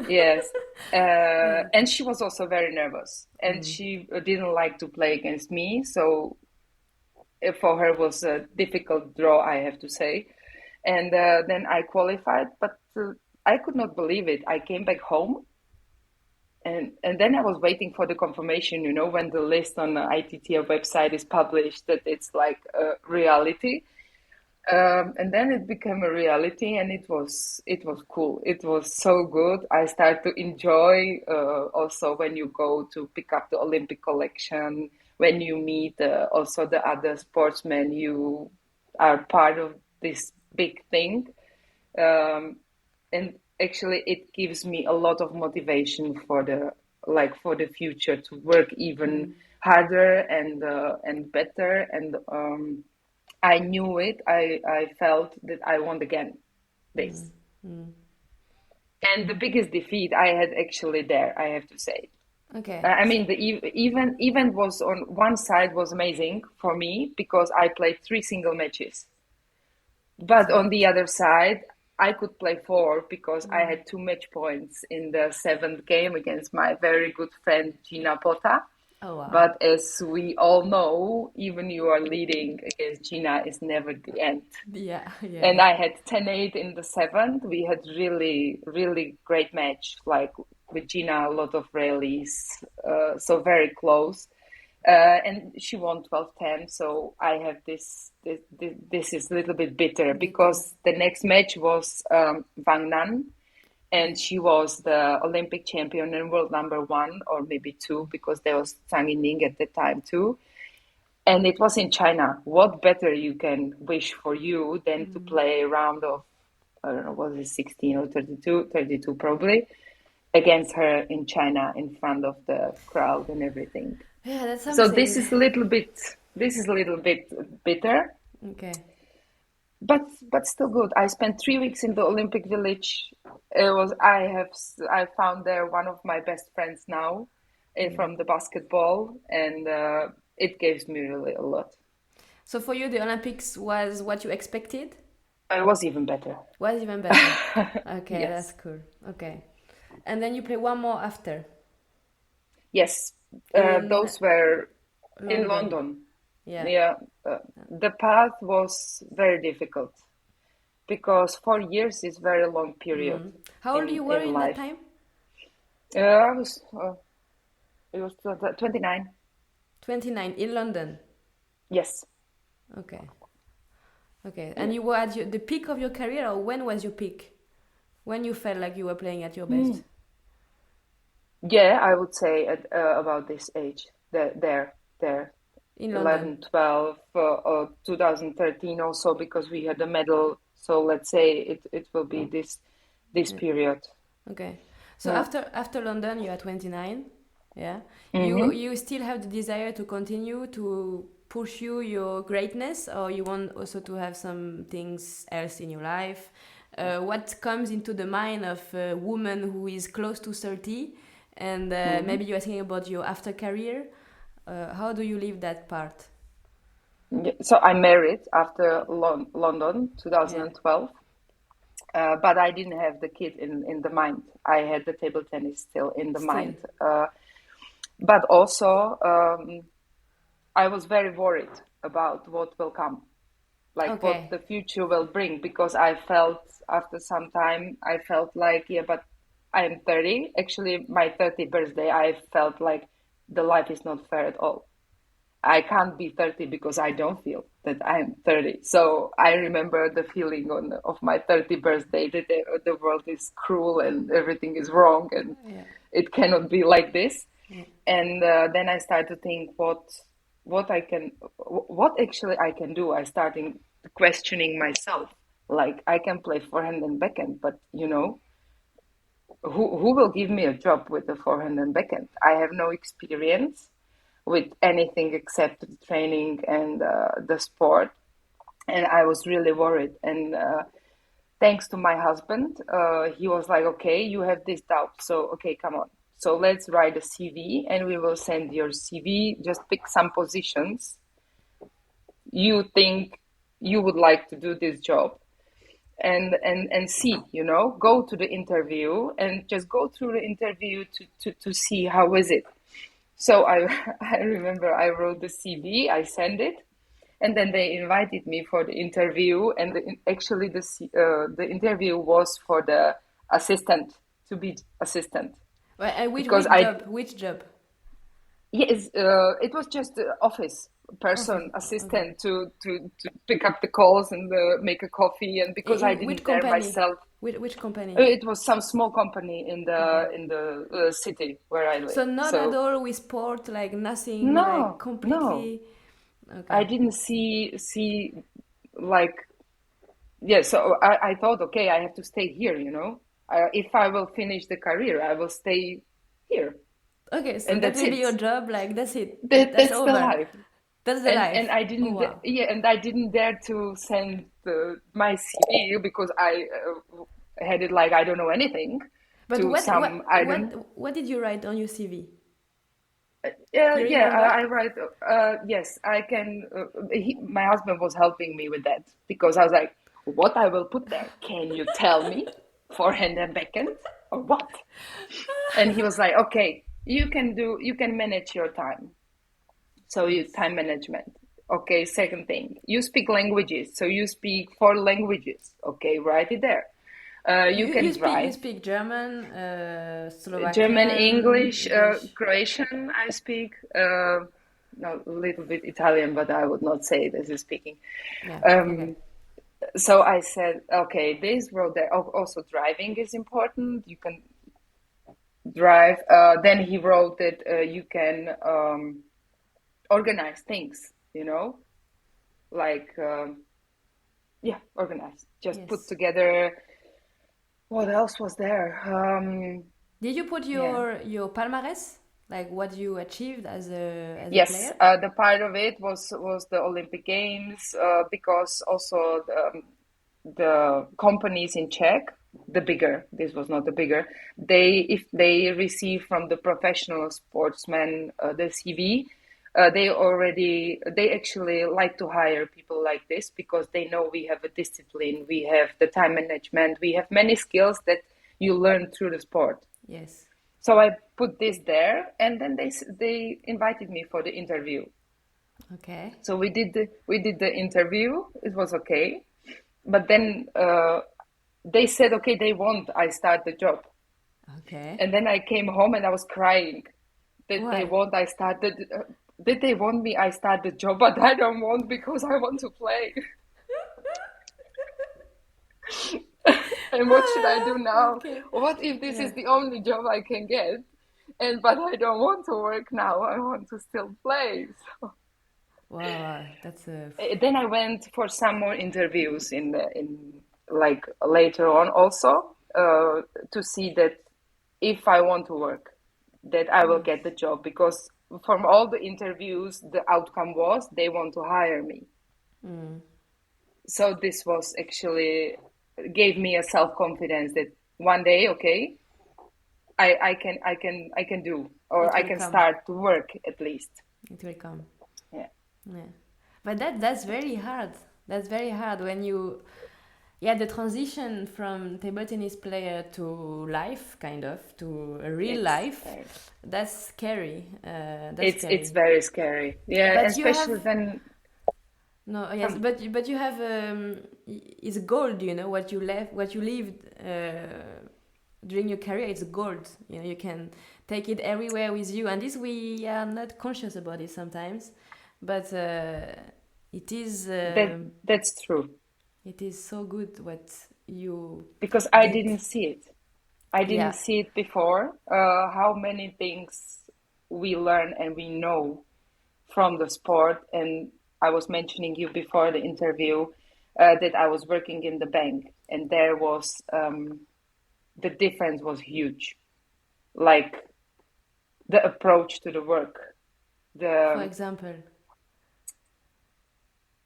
Yes. Yeah. And she was also very nervous, and she didn't like to play against me. So for her was a difficult draw, I have to say. And then I qualified, but I could not believe it. I came back home, and then I was waiting for the confirmation, when the list on the ITTF website is published that it's like a reality. And then it became a reality, and it was cool. It was so good. I started to enjoy also when you go to pick up the Olympic collection, when you meet also the other sportsmen, you are part of this big thing. And actually it gives me a lot of motivation for the future to work even harder and better. And I knew it. I felt that I want again this. And the biggest defeat I had actually there, I have to say. Okay. I mean, the event was on one side was amazing for me because I played 3 single matches. But on the other side, I could play 4 because I had 2 match points in the 7th game against my very good friend Gina Pota. Oh wow. But as we all know, even you are leading against Gina is never the end. Yeah, yeah, And yeah. I had 10-8 in the 7th. We had really, really great match, like with Gina, a lot of rallies, so very close. And she won 12-10. So I have this is a little bit bitter Bitter. because the next match was Wang Nan, and she was the Olympic champion and world number 1 or maybe 2 because there was Zhang Yining at the time too. And it was in China. What better you can wish for you than to play a round of, I don't know, was it 16 or 32? 32 probably, against her in China in front of the crowd and everything. Yeah, that's So something. this is a little bit bitter, Okay. but still good. I spent 3 weeks in the Olympic Village. I found there one of my best friends now from the basketball, and it gives me really a lot. So for you, the Olympics was what you expected? It was even better. Was even better. Okay, that's Yes. cool. Okay. And then you play one more after Yes. in Those were in London. London. Yeah. Yeah. The path was very difficult because 4 years is very long period How old you were in in that life. time? I was it was 29. 29 in London. Yes. Okay. Okay. And you were at the peak of your career, or when was your peak? When you felt like you were playing at your best? Yeah, I would say at about this age, there, In London. 11, 12, 2013 also because we had the medal. So let's say it will be this Yeah. period. Okay. So Yeah. after London, you are 29. Yeah. Mm-hmm. You still have the desire to continue to pursue your greatness, or you want also to have some things else in your life? What comes into the mind of a woman who is close to 30, and Mm-hmm. maybe you are thinking about your after career? How do you live that part? Yeah. So I married after London, Yeah. 2012. But I didn't have the kid in the mind. I had the table tennis still in the Still. mind. But also, I was very worried about what will come, like what Okay. the future will bring, because I felt after some time, I felt like, yeah, but I am 30. Actually, my 30th birthday, I felt like the life is not fair at all. I can't be 30 because I don't feel that I'm 30. So I remember the feeling of my 30th birthday that the world is cruel and everything is wrong and Yeah. it cannot be like this. Yeah. And then I started to think what I can, what actually I can do. I started questioning myself. Like I can play forehand and backhand, but who will give me a job with the forehand and backhand? I have no experience with anything except the training and the sport, and I was really worried. And thanks to my husband, he was like, "Okay, you have this doubt, so okay, come on. So let's write a CV, and we will send your CV. Just pick some positions you think you would like to do this job." And see, go to the interview and just go through the interview to see how is it. So I remember I wrote the CV, I sent it, and then they invited me for the interview. And actually, the interview was for the assistant, to be assistant, Well, because which job? Which job? yes, it was just the office Office. person, Okay. assistant to pick up the calls and make a coffee. And because I In which didn't dare company? myself, Which company? it was some small company in Okay. the city where I live. So not at So all with sport, like nothing, like no, no, completely. I Okay. didn't see like, yeah. So I thought, okay, I have to stay here. If I will finish the career, I will stay here, Okay, so and that that's will be it. your job. Like that's it. That's That's the over. life. That's the And life. I Oh didn't, wow. yeah, and I didn't dare to send my CV because I had it like I don't know anything But to some, I don't. what did you write on your CV? Yeah, You yeah, remember? I write. Yes, I can. My husband was helping me with that because I was like, "What I will put there? Can you tell me, forehand and backhand, or what?" And he was like, "Okay, you can manage your time. So you Yes. time management. Okay, second thing, you speak languages. So you speak four languages. Okay, write it there. You can You drive. speak German, German, Slovakian, English, English. Croatian, I speak. No, a little bit Italian, but I would not say this is speaking. Yeah. Okay. Um, so I said, okay, this road there. Also, driving is important. You can drive. Then he wrote that you can organize things. Like yeah, organize. Just put Yes. together. What else was there? Did you put Yeah. your palmarès, like what you achieved as a Yes, player? the part of it was the Olympic Games, because also the companies in Czech, the bigger, this was not the bigger, if they receive from the professional sportsman the CV, They actually like to hire people like this because they know we have a discipline, we have the time management, we have many skills that you learn through the sport. Yes. So I put this there, and then they invited me for the interview. Okay. So we did the interview. It was okay, but then they said, okay, I start the job. Okay. And then I came home and I was crying. That Why? Did they want me? I start the job, but I don't want because I want to play. And what should I do now? Okay. What if this Yeah. is the only job I can get? But I don't want to work now. I want to still play. So Wow, that's a then I went for some more interviews in like later on also to see that if I want to work, that I will get the job, because from all the interviews, the outcome was they want to hire me. So this was actually gave me a self-confidence that one day, okay, I can do, or it I will can come. start to work at least. It will come. Yeah. Yeah. But that's very hard. That's very hard when you yeah, the transition from table tennis player to life, kind of, to a real It's life, scary. that's scary. That's It's scary. very scary. Yeah, But you especially have when no, yes, but you have it's gold. You know what you left, what you lived during your career. It's gold. You know you can take it everywhere with you, and this we are not conscious about it sometimes, but it is that's true, it is so good what you because I did. didn't see it. I didn't Yeah. see it before. How many things we learn and we know from the sport. And I was mentioning you before the interview that I was working in the bank, and there was the difference was huge. Like the approach to the work, For the example,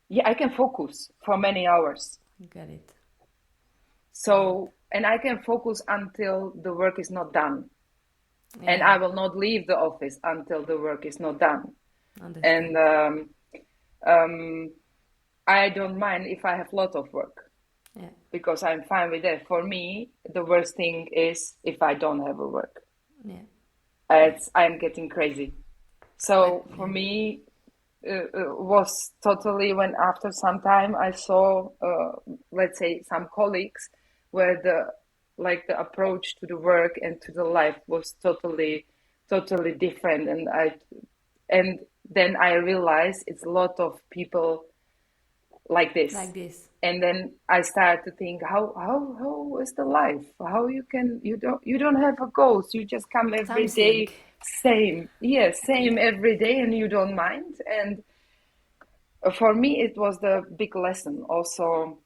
yeah, I can focus for many hours. got it. So, and I can focus until the work is not done. And Yeah, I will not leave the office until the work is not done. And understand. I don't mind if I have a lot of work, Yeah, because I'm fine with that. For me, the worst thing is if I don't have a work. yeah. I'm getting crazy. But So for yeah, me, was totally when after some time I saw, let's say, some colleagues where the approach to the work and to the life was totally different, and then I realized it's a lot of people like this. like this. And then I started to think, how is the life? How you don't have a goals. You just come every Something. day, same, yes, same every day, and you don't mind. And for me, it was the big lesson. Also,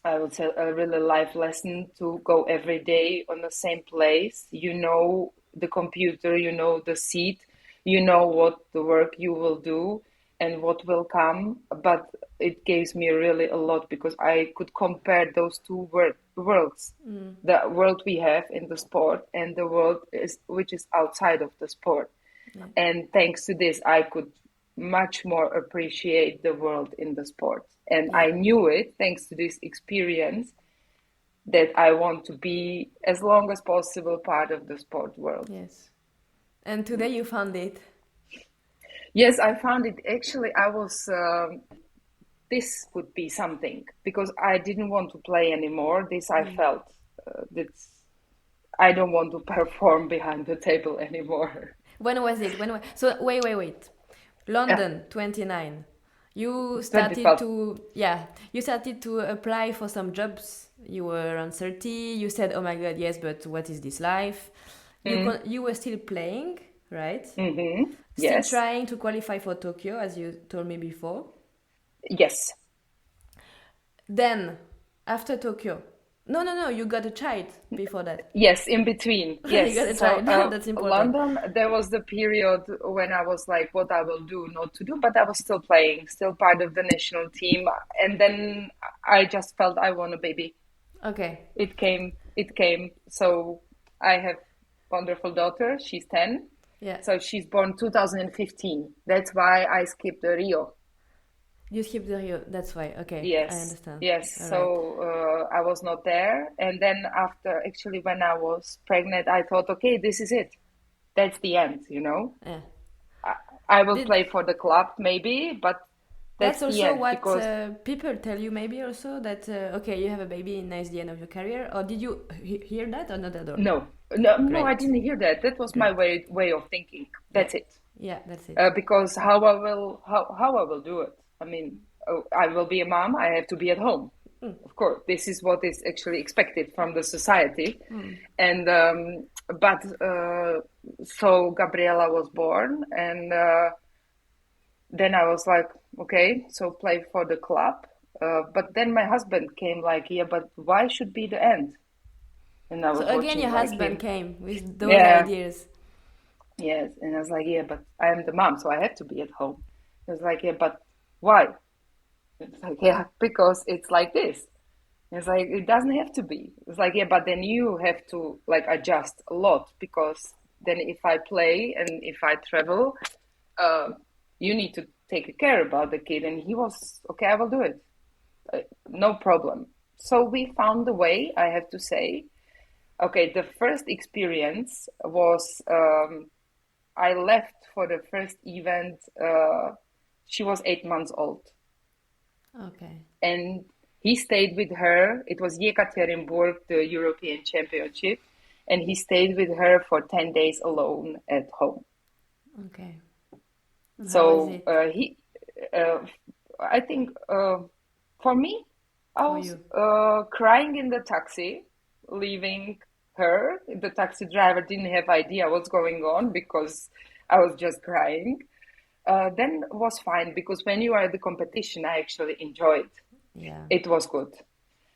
I would say a really life lesson to go every day on the same place. You know the computer, you know the seat, you know what the work you will do and what will come. But it gives me really a lot, because I could compare those two worlds. The world we have in the sport and the world which is outside of the sport. Yeah. And thanks to this, I could much more appreciate the world in the sport. And Yeah. I knew it thanks to this experience, that I want to be as long as possible part of the sport world. Yes. And today you found it. Yes, I found it. Actually, I was, this would be something, because I didn't want to play anymore. This I felt that I don't want to perform behind the table anymore. When was it? So wait. Yeah, London 29. You started 2012. to yeah, you started to apply for some jobs. You were around 30. You said, "Oh my god, yes, but what is this life?" You were still playing, right? Mm-hmm. Still Yes, trying to qualify for Tokyo, as you told me before. yes. Then, after Tokyo, no, you got a child before that. Yes, in between. You Yes. got a So, child. That's important. London, there was the period when I was like, what I will do, not to do, but I was still playing, still part of the national team. And then I just felt I want a baby. Okay. It came. So I have wonderful daughter. She's 10. Yeah. So she's born 2015. That's why I skipped the Rio. You skipped the Rio. That's why. Okay, I Yes, understand. yes. All right. So I was not there. And then after, actually, when I was pregnant, I thought, okay, this is it. That's the end, you know. Yeah. I, I will Did play for the club maybe, but That's that's the also end what because people tell you, maybe also that okay, you have a baby and that's the end of your career, or did you hear that or not at all? no, I Great, didn't hear that. That was my great. way of thinking. Yeah, That's it. yeah, that's it. Because how I will do it. I mean, I will be a mom. I have to be at home. Of course, this is what is actually expected from the society. And but so Gabriela was born, and then I was like, okay, so play for the club. But then my husband came like, yeah, but why should be the end? And I So was again, watching your like husband him. came with those Yeah, ideas. yes. And I was like, yeah, but I am the mom, so I have to be at home. He was like, yeah, but why? It's like, yeah, because it's like this. It's like, it doesn't have to be. It's like, yeah, but then you have to like adjust a lot because then if I play and if I travel, uh, you need to take care about the kid. And he was, okay, I will do it. No problem. So we found a way, I have to say. Okay, the first experience was I left for the first event. She was 8 months old. Okay. And he stayed with her. It was Yekaterinburg, the European Championship, and he stayed with her for 10 days alone at home. Okay. And how was So it uh, I think for me, I for was you? crying in the taxi, leaving her. The taxi driver didn't have idea what's going on because I was just crying. Then was fine because when you are at the competition, I actually enjoyed. Yeah. It was good.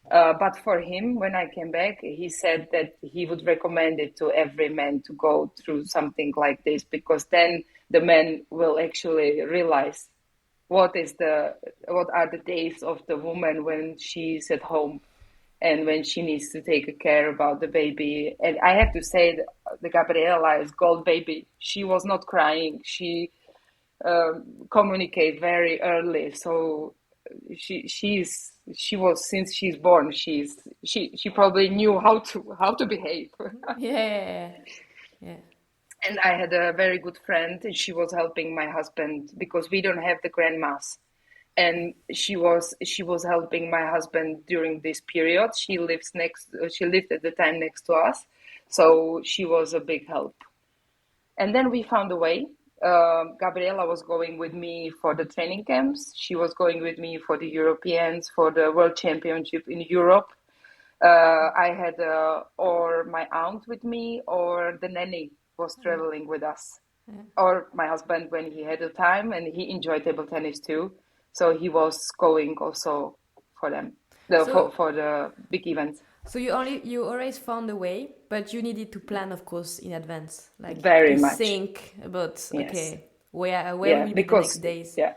But for him, when I came back, he said that he would recommend it to every man to go through something like this because then the man will actually realize what are the days of the woman when she's at home and when she needs to take care about the baby. And I have to say, the Gabriela is gold baby. She was not crying. She communicate very early, so she was since she's born. She probably knew how to behave. Yeah. Yeah. And I had a very good friend, and she was helping my husband because we don't have the grandmas. And she was helping my husband during this period. She lived at the time next to us, so she was a big help. And then we found a way. Gabriela was going with me for the training camps. She was going with me for the Europeans, for the World Championship in Europe. I had or my aunt with me, or the nanny was traveling with us, or my husband when he had the time, and he enjoyed table tennis too. So he was going also for them, So for the big events. so you always found a way, but you needed to plan, of course, in advance, like Very to much, think about yes, okay, where yeah, will be the next because days. yeah.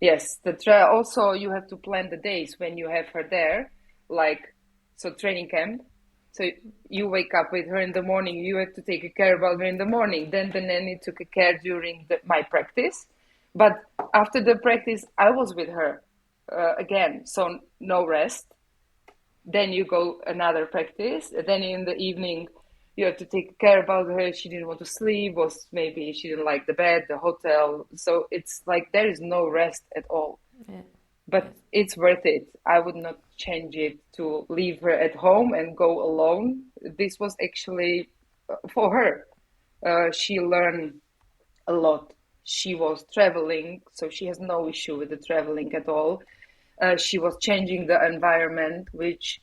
Yes, also you have to plan the days when you have her there, like so training camp. So you wake up with her in the morning. You have to take care about her in the morning. Then the nanny took care during my practice, but after the practice, I was with her again. So no rest. Then you go another practice. Then in the evening, you have to take care about her. She didn't want to sleep, was maybe she didn't like the bed, the hotel. So it's like there is no rest at all. Yeah. Yeah. But it's worth it. I would not change it to leave her at home and go alone. This was actually for her. She learned a lot. She was traveling, so she has no issue with the traveling at all. She was changing the environment, which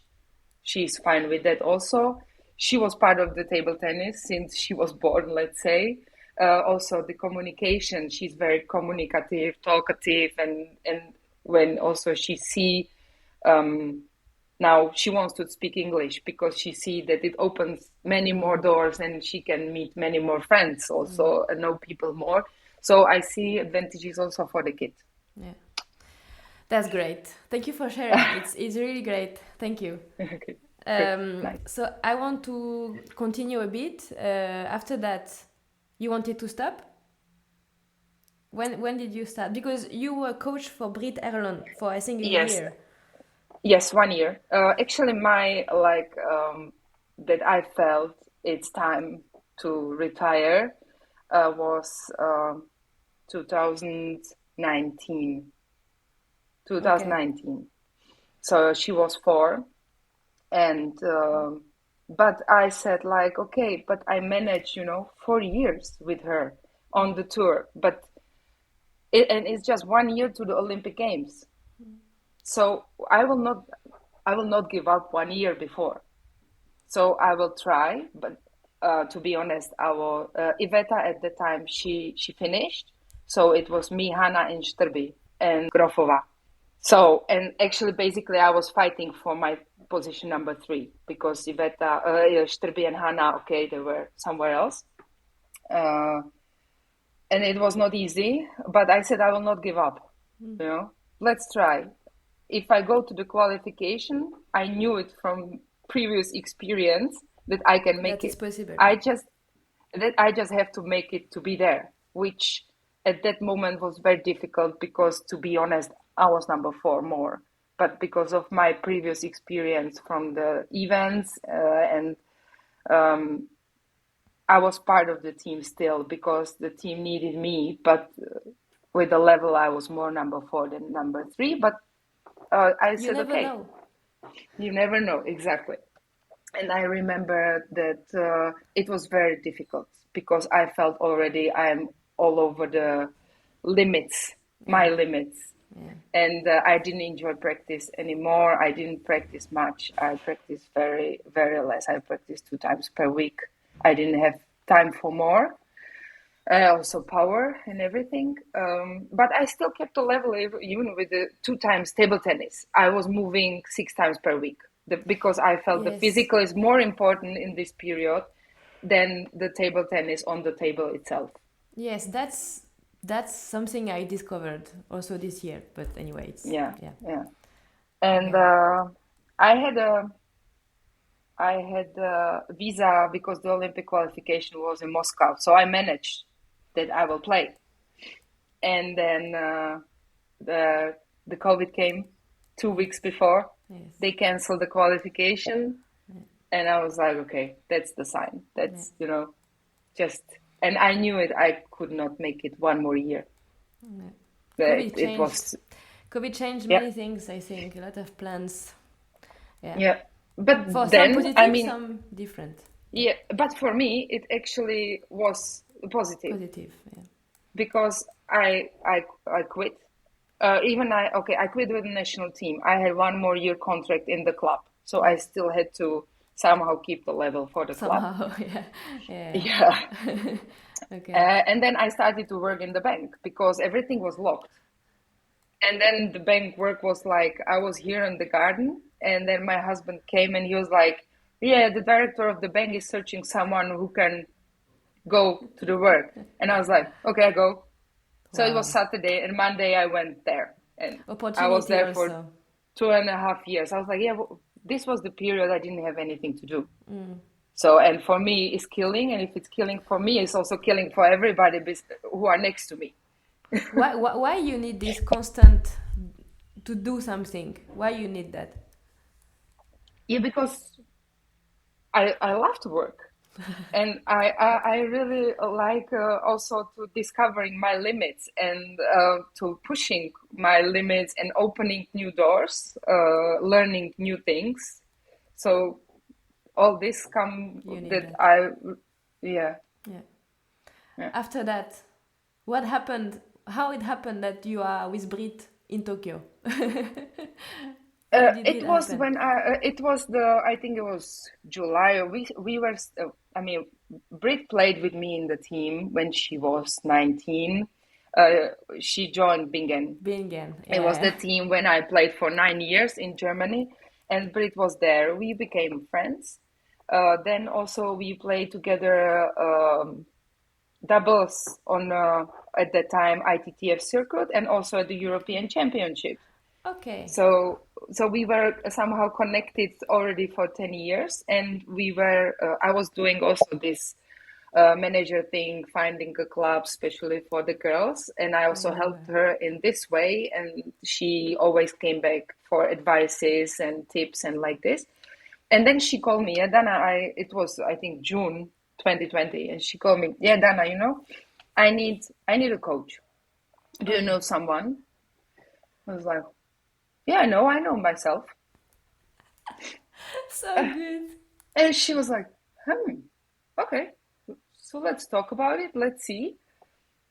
she's fine with that also. She was part of the table tennis since she was born, let's say. Also, the communication, she's very communicative, talkative, and when also she see now she wants to speak English because she see that it opens many more doors and she can meet many more friends also and know people more. So I see advantages also for the kid. Yeah. That's great. Thank you for sharing. It's really great. Thank you. Okay, good, nice. So I want to continue a bit. After that, You wanted to stop? When did you start? Because you were coach for Brit Erlon for I think a Yes, year. yes, 1 year. Actually, my that I felt it's time to retire was 2019. Okay. 2019. So she was 4, and but I said like, okay, but I managed, 4 years with her on the tour, but and it's just 1 year to the Olympic Games. So I will not give up 1 year before. So I will try, but to be honest, our Iveta at the time she finished, so it was me, Hanna, and Štrby and Grofova. So, and actually, basically, I was fighting for my position number 3 because Iveta, Štrby, and Hanna, okay, they were somewhere else, uh, and it was not easy. But I said I will not give up. Let's try. If I go to the qualification, I knew it from previous experience that I can make That is it. possible. I just have to make it to be there, which at that moment was very difficult because, to be honest, I was number 4 more. But because of my previous experience from the events and I was part of the team still because the team needed me, but with the level I was more number 4 than number 3. But I You said, never okay, know. you never know exactly. And I remember that it was very difficult because I felt already I'm all over the limits, my Yeah. limits. Yeah. And I didn't enjoy practice anymore. I didn't practice much. I practiced very, very less. I practiced 2 times per week. I didn't have time for more. Also power and everything. But I still kept the level even with the 2 times table tennis. I was moving 6 times per week because I felt the Yes. physical is more important in this period than the table tennis on the table itself. Yes, that's something I discovered also this year. But anyway, it's Yeah, yeah. yeah. And Okay. I had a visa because the Olympic qualification was in Moscow, so I managed that I will play. And then the the COVID came 2 weeks before. Yes. They canceled the qualification, and I was like, okay, that's the sign. Yeah. That's just, and I knew it. I could not make it one more year. Yeah. But COVID it changed. was, COVID changed yeah, many things. I think a lot of plans. Yeah. yeah. But For some then, I positive, mean, some different. Yeah. yeah. But for me, it actually was positive Positive. Yeah. because I quit. I quit with the national team. I had one more year contract in the club, so Yeah. I still had to somehow keep the level for the club. Somehow. Yeah. Yeah. Yeah. Okay. And then I started to work in the bank because everything was locked. And then the bank work was like, I was here in the garden, and then my husband came and he was like, yeah, the director of the bank is searching someone who can go to the work. And I was like, okay, I go. So it was Wow. Saturday, and Monday I went there, and I was Opportunity there for also. 2.5 years. I was like, yeah, well, this was the period I didn't have anything to do. So, and for me, it's killing, and if it's killing for me, it's also killing for everybody who are next to me. Why you need this constant to do something? Why you need that? Yeah, because I love to work, and I really like also to discovering my limits and to pushing my limits and opening new doors, learning new things. So all this come You need that that. yeah, Yeah. yeah. After that, what happened? How it happened that you are with Brit in Tokyo? How did It it was happen? when it was I think it was July. We were, I mean, Brit played with me in the team when she was 19. Uh, she joined Bingen. Bingen, It was the yeah. team when I played for 9 years in Germany, and Brit was there. We became friends. Then also we played together doubles on at that time ITTF circuit and also at the European Championship. Okay. So we were somehow connected already for 10 years, and we were I was doing also this manager thing, finding a club, especially for the girls. And I also helped her in this way. And she always came back for advices and tips and like this. And then she called me, yeah, Dana, it was, I think, June 2020. And she called me, yeah, Dana, I need a coach. Do you know someone? I was like, yeah, I know myself. So good. And she was like, okay, so let's talk about it. Let's see.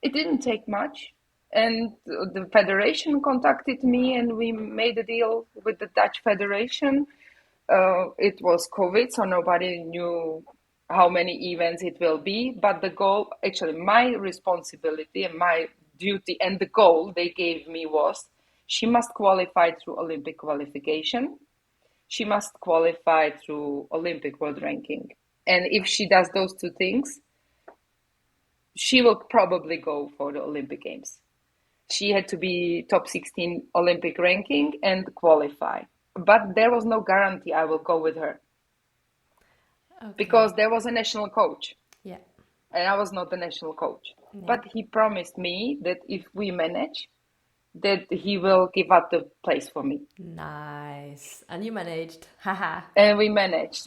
It didn't take much. And the federation contacted me and we made a deal with the Dutch federation. It was COVID, so nobody knew how many events it will be. But the goal, actually, my responsibility and my duty and the goal they gave me was she must qualify through Olympic qualification. She must qualify through Olympic world ranking. And if she does those two things, she will probably go for the Olympic Games. She had to be top 16 Olympic ranking and qualify. But there was no guarantee I will go with her. Okay. Because there was a national coach. Yeah. And I was not the national coach. Yeah. But he promised me that if we manage, that he will give up the place for me. Nice. And you managed. Haha. And we managed.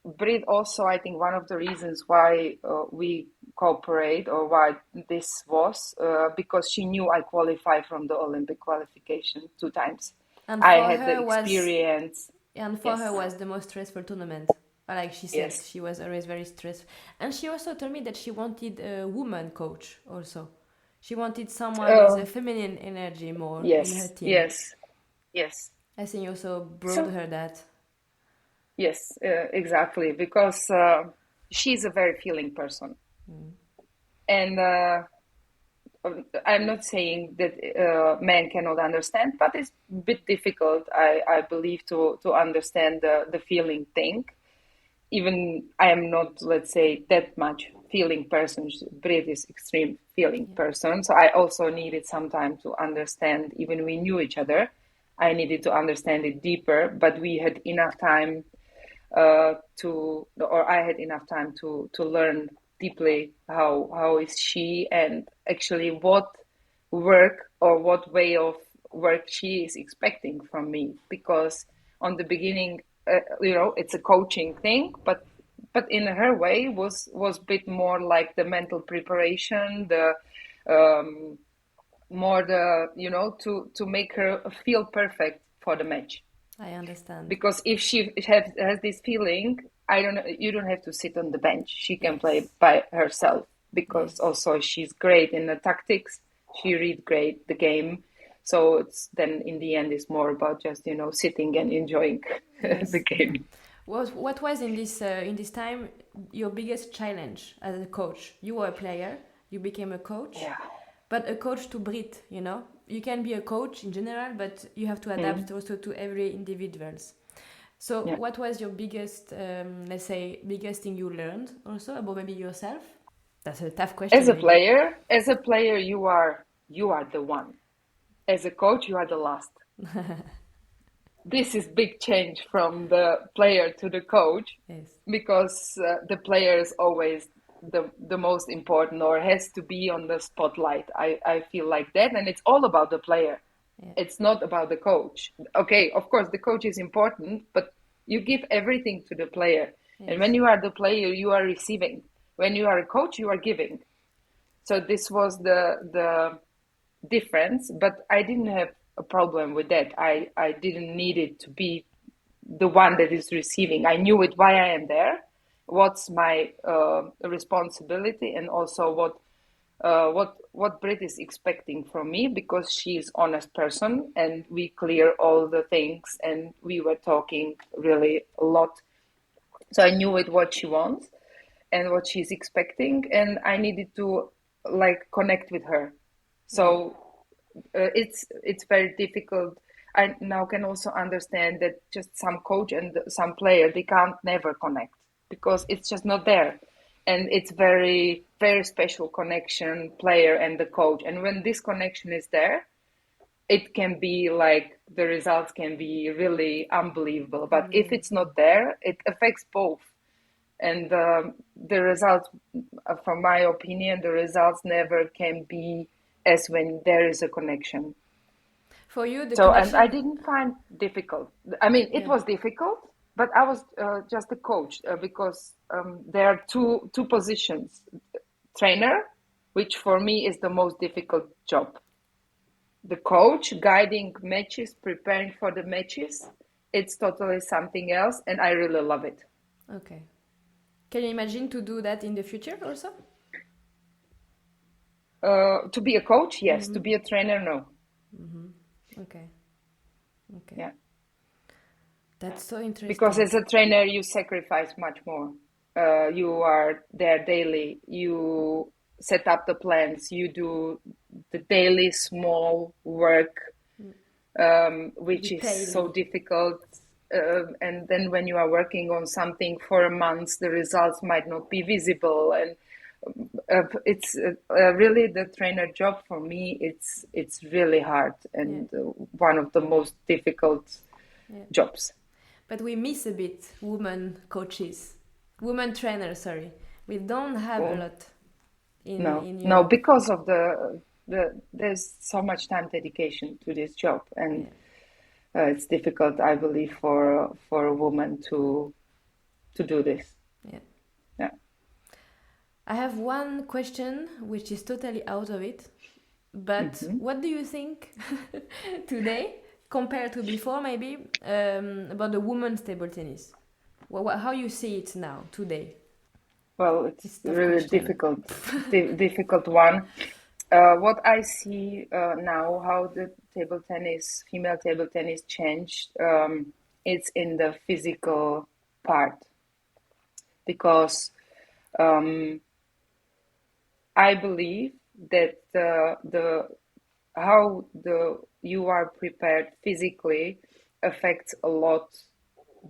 Brit also, I think one of the reasons why we cooperate or why this was because she knew I qualified from the Olympic qualification 2 times. And I had the experience. And for her was the most stressful tournament. Like she said, she was always very stressed. And she also told me that she wanted a woman coach also. She wanted someone with a feminine energy more in her team. Yes. I think you also brought her that. Yes, exactly. Because she's a very feeling person. And I'm not saying that men cannot understand, but it's a bit difficult, I believe, to understand the feeling thing. Even I am not, let's say, that much feeling person. Brit is extreme feeling person. So I also needed some time to understand, even we knew each other, I needed to understand it deeper, but we had enough time I had enough time to learn deeply how is she and actually what work or what way of work she is expecting from me. Because on the beginning, it's a coaching thing, but in her way was a bit more like the mental preparation, the more the to make her feel perfect for the match. I understand. Because if she has this feeling, you don't have to sit on the bench. She can play by herself because also she's great in the tactics. She read great the game. So it's then in the end it's more about just sitting and enjoying the game. What was in this time your biggest challenge as a coach? You were a player, you became a coach, but a coach to Brit, you can be a coach in general, but you have to adapt also to every individuals. So what was your biggest, let's say, biggest thing you learned also about maybe yourself? That's a tough question. As a player, you are the one. As a coach, you are the last. This is big change from the player to the coach, because the player is always the most important or has to be on the spotlight. I feel like that, and it's all about the player. It's not about the coach. Okay, of course the coach is important, but you give everything to the player. And when you are the player, you are receiving. When you are a coach, you are giving. So this was the difference, but I didn't have a problem with that. I didn't need it to be the one that is receiving. I knew it, why I am there, what's my responsibility, and also what Brit is expecting from me, because she's honest person and we clear all the things and we were talking really a lot. So I knew it, what she wants and what she's expecting, and I needed to connect with her. So it's very difficult. I now can also understand that just some coach and some player, they can't never connect because it's just not there. And it's very, very special connection, player and the coach. And when this connection is there, it can be the results can be really unbelievable. But if it's not there, it affects both. And the results, from my opinion, the results never can be as when there is a connection. For you, the So, and connection. I didn't find difficult. I mean, it was difficult, but I was just a coach because there are two positions: trainer, which for me is the most difficult job. The coach, guiding matches, preparing for the matches, it's totally something else, and I really love it. Okay. Can you imagine to do that in the future also? To be a coach, yes. To be a trainer, no. Okay. Okay. Yeah. That's so interesting. Because as a trainer, you sacrifice much more. You are there daily. You set up the plans. You do the daily small work, which is so difficult. And then when you are working on something for a month, the results might not be visible. And it's really the trainer job for me. It's really hard and one of the most difficult jobs. But we miss a bit women coaches, women trainers. Sorry, we don't have a lot. No, because of the there's so much time dedication to this job, and it's difficult, I believe, for a woman to do this. Yeah. I have one question which is totally out of it, but what do you think today compared to before, maybe, about the women's table tennis? How you see it now, today? Well, it's really difficult one. What I see now, how the female table tennis changed, it's in the physical part. Because I believe that how you are prepared physically affects a lot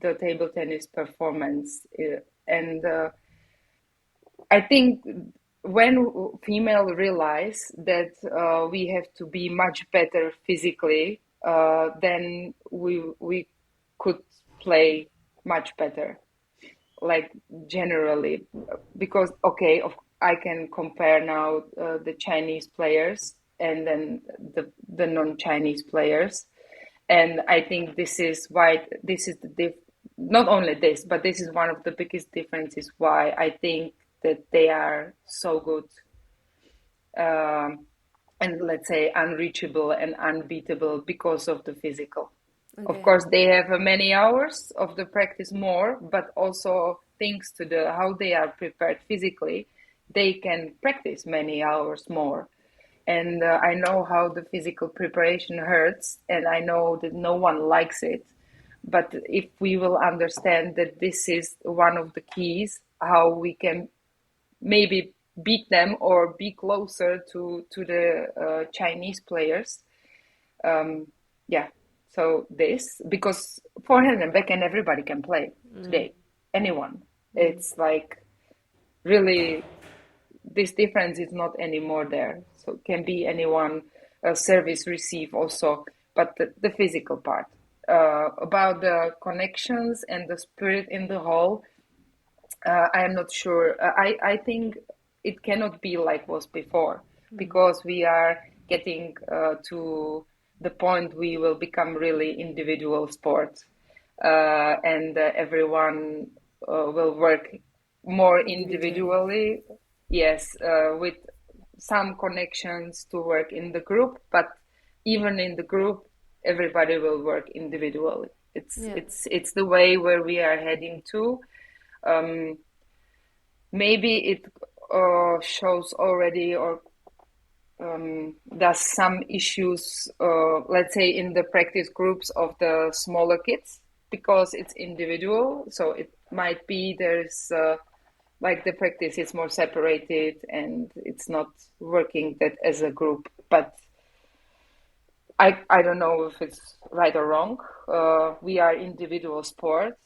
the table tennis performance, and I think when female realize that we have to be much better physically, then we could play much better, like generally, because I can compare now the Chinese players and then the non-Chinese players, and I think this is why not only this, but this is one of the biggest differences why I think that they are so good and let's say unreachable and unbeatable because of the physical. Okay. Of course, they have many hours of the practice more, but also thanks to how they are prepared physically, they can practice many hours more. And I know how the physical preparation hurts, and I know that no one likes it. But if we will understand that this is one of the keys, how we can maybe beat them or be closer to the Chinese players. So this, because forehand and backhand everybody can play today, anyone. It's like really this difference is not anymore there. So it can be anyone, service, receive also, but the physical part. About the connections and the spirit in the hall, I am not sure. I think it cannot be like was before, because we are getting to the point we will become really individual sports, and everyone will work more individually. Yes, with some connections to work in the group, but even in the group, everybody will work individually. It's the way where we are heading to. Maybe it shows already or does some issues, let's say in the practice groups of the smaller kids, because it's individual. So it might be there's like the practice is more separated and it's not working that as a group. But I don't know if it's right or wrong. We are individual sport.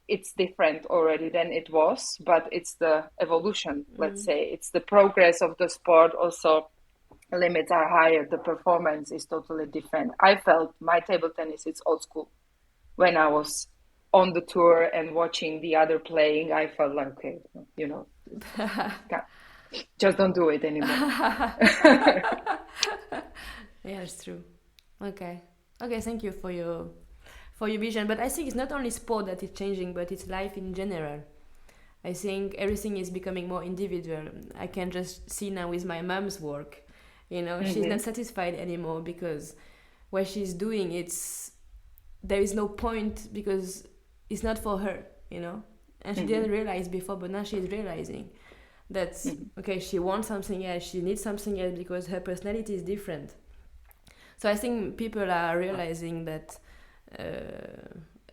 It's different already than it was, but it's the evolution, let's say. It's the progress of the sport. Also, limits are higher. The performance is totally different. I felt my table tennis is old school when I was on the tour and watching the other playing, I felt like, okay, just don't do it anymore. Yeah, it's true. Okay, thank you for your vision. But I think it's not only sport that is changing, but it's life in general. I think everything is becoming more individual. I can just see now with my mom's work, she's not satisfied anymore because what she's doing, there is no point because it's not for her, and she didn't realize before, but now she's realizing that okay, she wants something else, she needs something else because her personality is different. So I think people are realizing that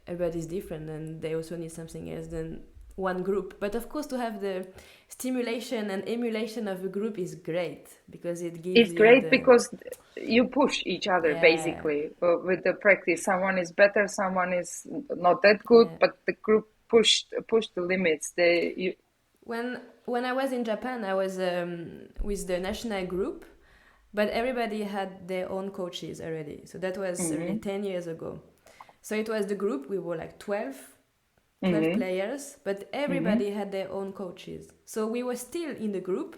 everybody's different and they also need something else than one group. But of course, to have the stimulation and emulation of a group is great because it gives because you push each other, basically. With the practice, someone is better, someone is not that good, but the group push the limits. When I was in Japan, I was with the national group, but everybody had their own coaches already. So that was 10 years ago. So it was the group, we were like 12 players, but everybody had their own coaches. So we were still in the group,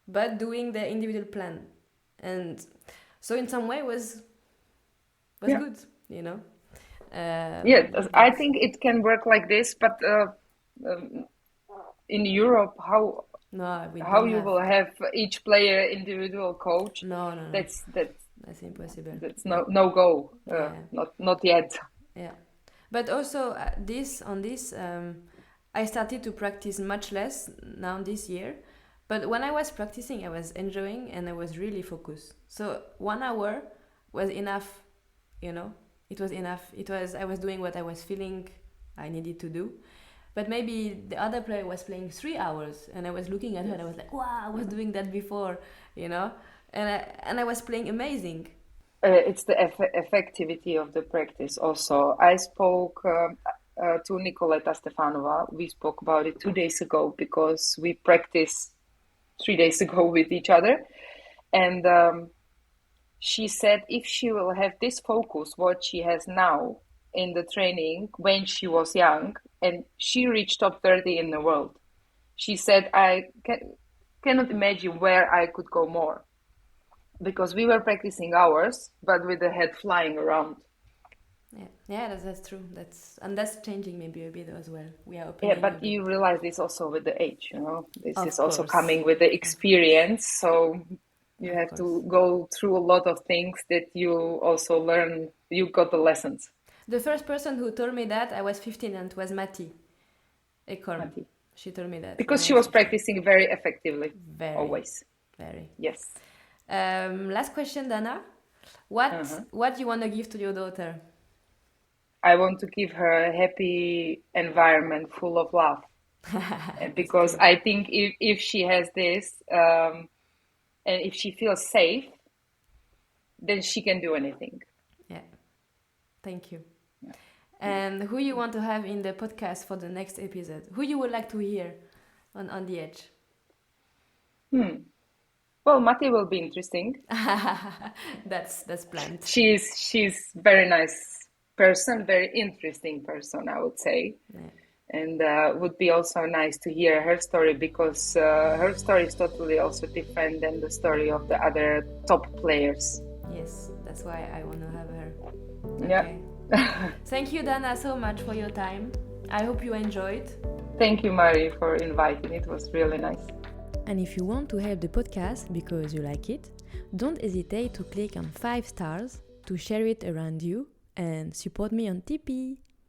but doing the individual plan. And so in some way was good, I think it can work like this, but in Europe, how you will have each player individual coach? No. That's impossible. That's no go. Not yet. Yeah, but also I started to practice much less now this year. But when I was practicing, I was enjoying and I was really focused. So 1 hour was enough. It was enough. I was doing what I was feeling I needed to do. But maybe the other player was playing 3 hours and I was looking at her and I was like, wow, I was doing that before, and I was playing amazing. It's the effectivity of the practice also. I spoke to Nicoleta Stefanova. We spoke about it 2 days ago because we practiced 3 days ago with each other. And she said if she will have this focus, what she has now, in the training when she was young, and she reached top 30 in the world. She said, I cannot imagine where I could go more because we were practicing hours, but with the head flying around. Yeah, that's true. That's changing maybe a bit as well. We are opening. Yeah, but you realize this also with the age, This is also coming with the experience. So you have to go through a lot of things that you also learn. You got the lessons. The first person who told me that, I was 15 and it was Matti Ekholm. She told me that. Because she was practicing very effectively. Always. Very. Yes. Last question, Dana. What do you want to give to your daughter? I want to give her a happy environment full of love. Because I think if she has this, and if she feels safe, then she can do anything. Yeah. Thank you. Yeah. And who you want to have in the podcast for the next episode? Who you would like to hear on the edge? Well, Matti will be interesting. That's planned. She's very nice person, very interesting person, I would say. Yeah. And would be also nice to hear her story because her story is totally also different than the story of the other top players. Yes, that's why I want to have her. Okay. Yeah. Thank you, Dana, so much for your time. I hope you enjoyed. Thank you, Marie, for inviting. It was really nice. And if you want to help the podcast because you like it, don't hesitate to click on 5 stars, to share it around you, and support me on Tipeee.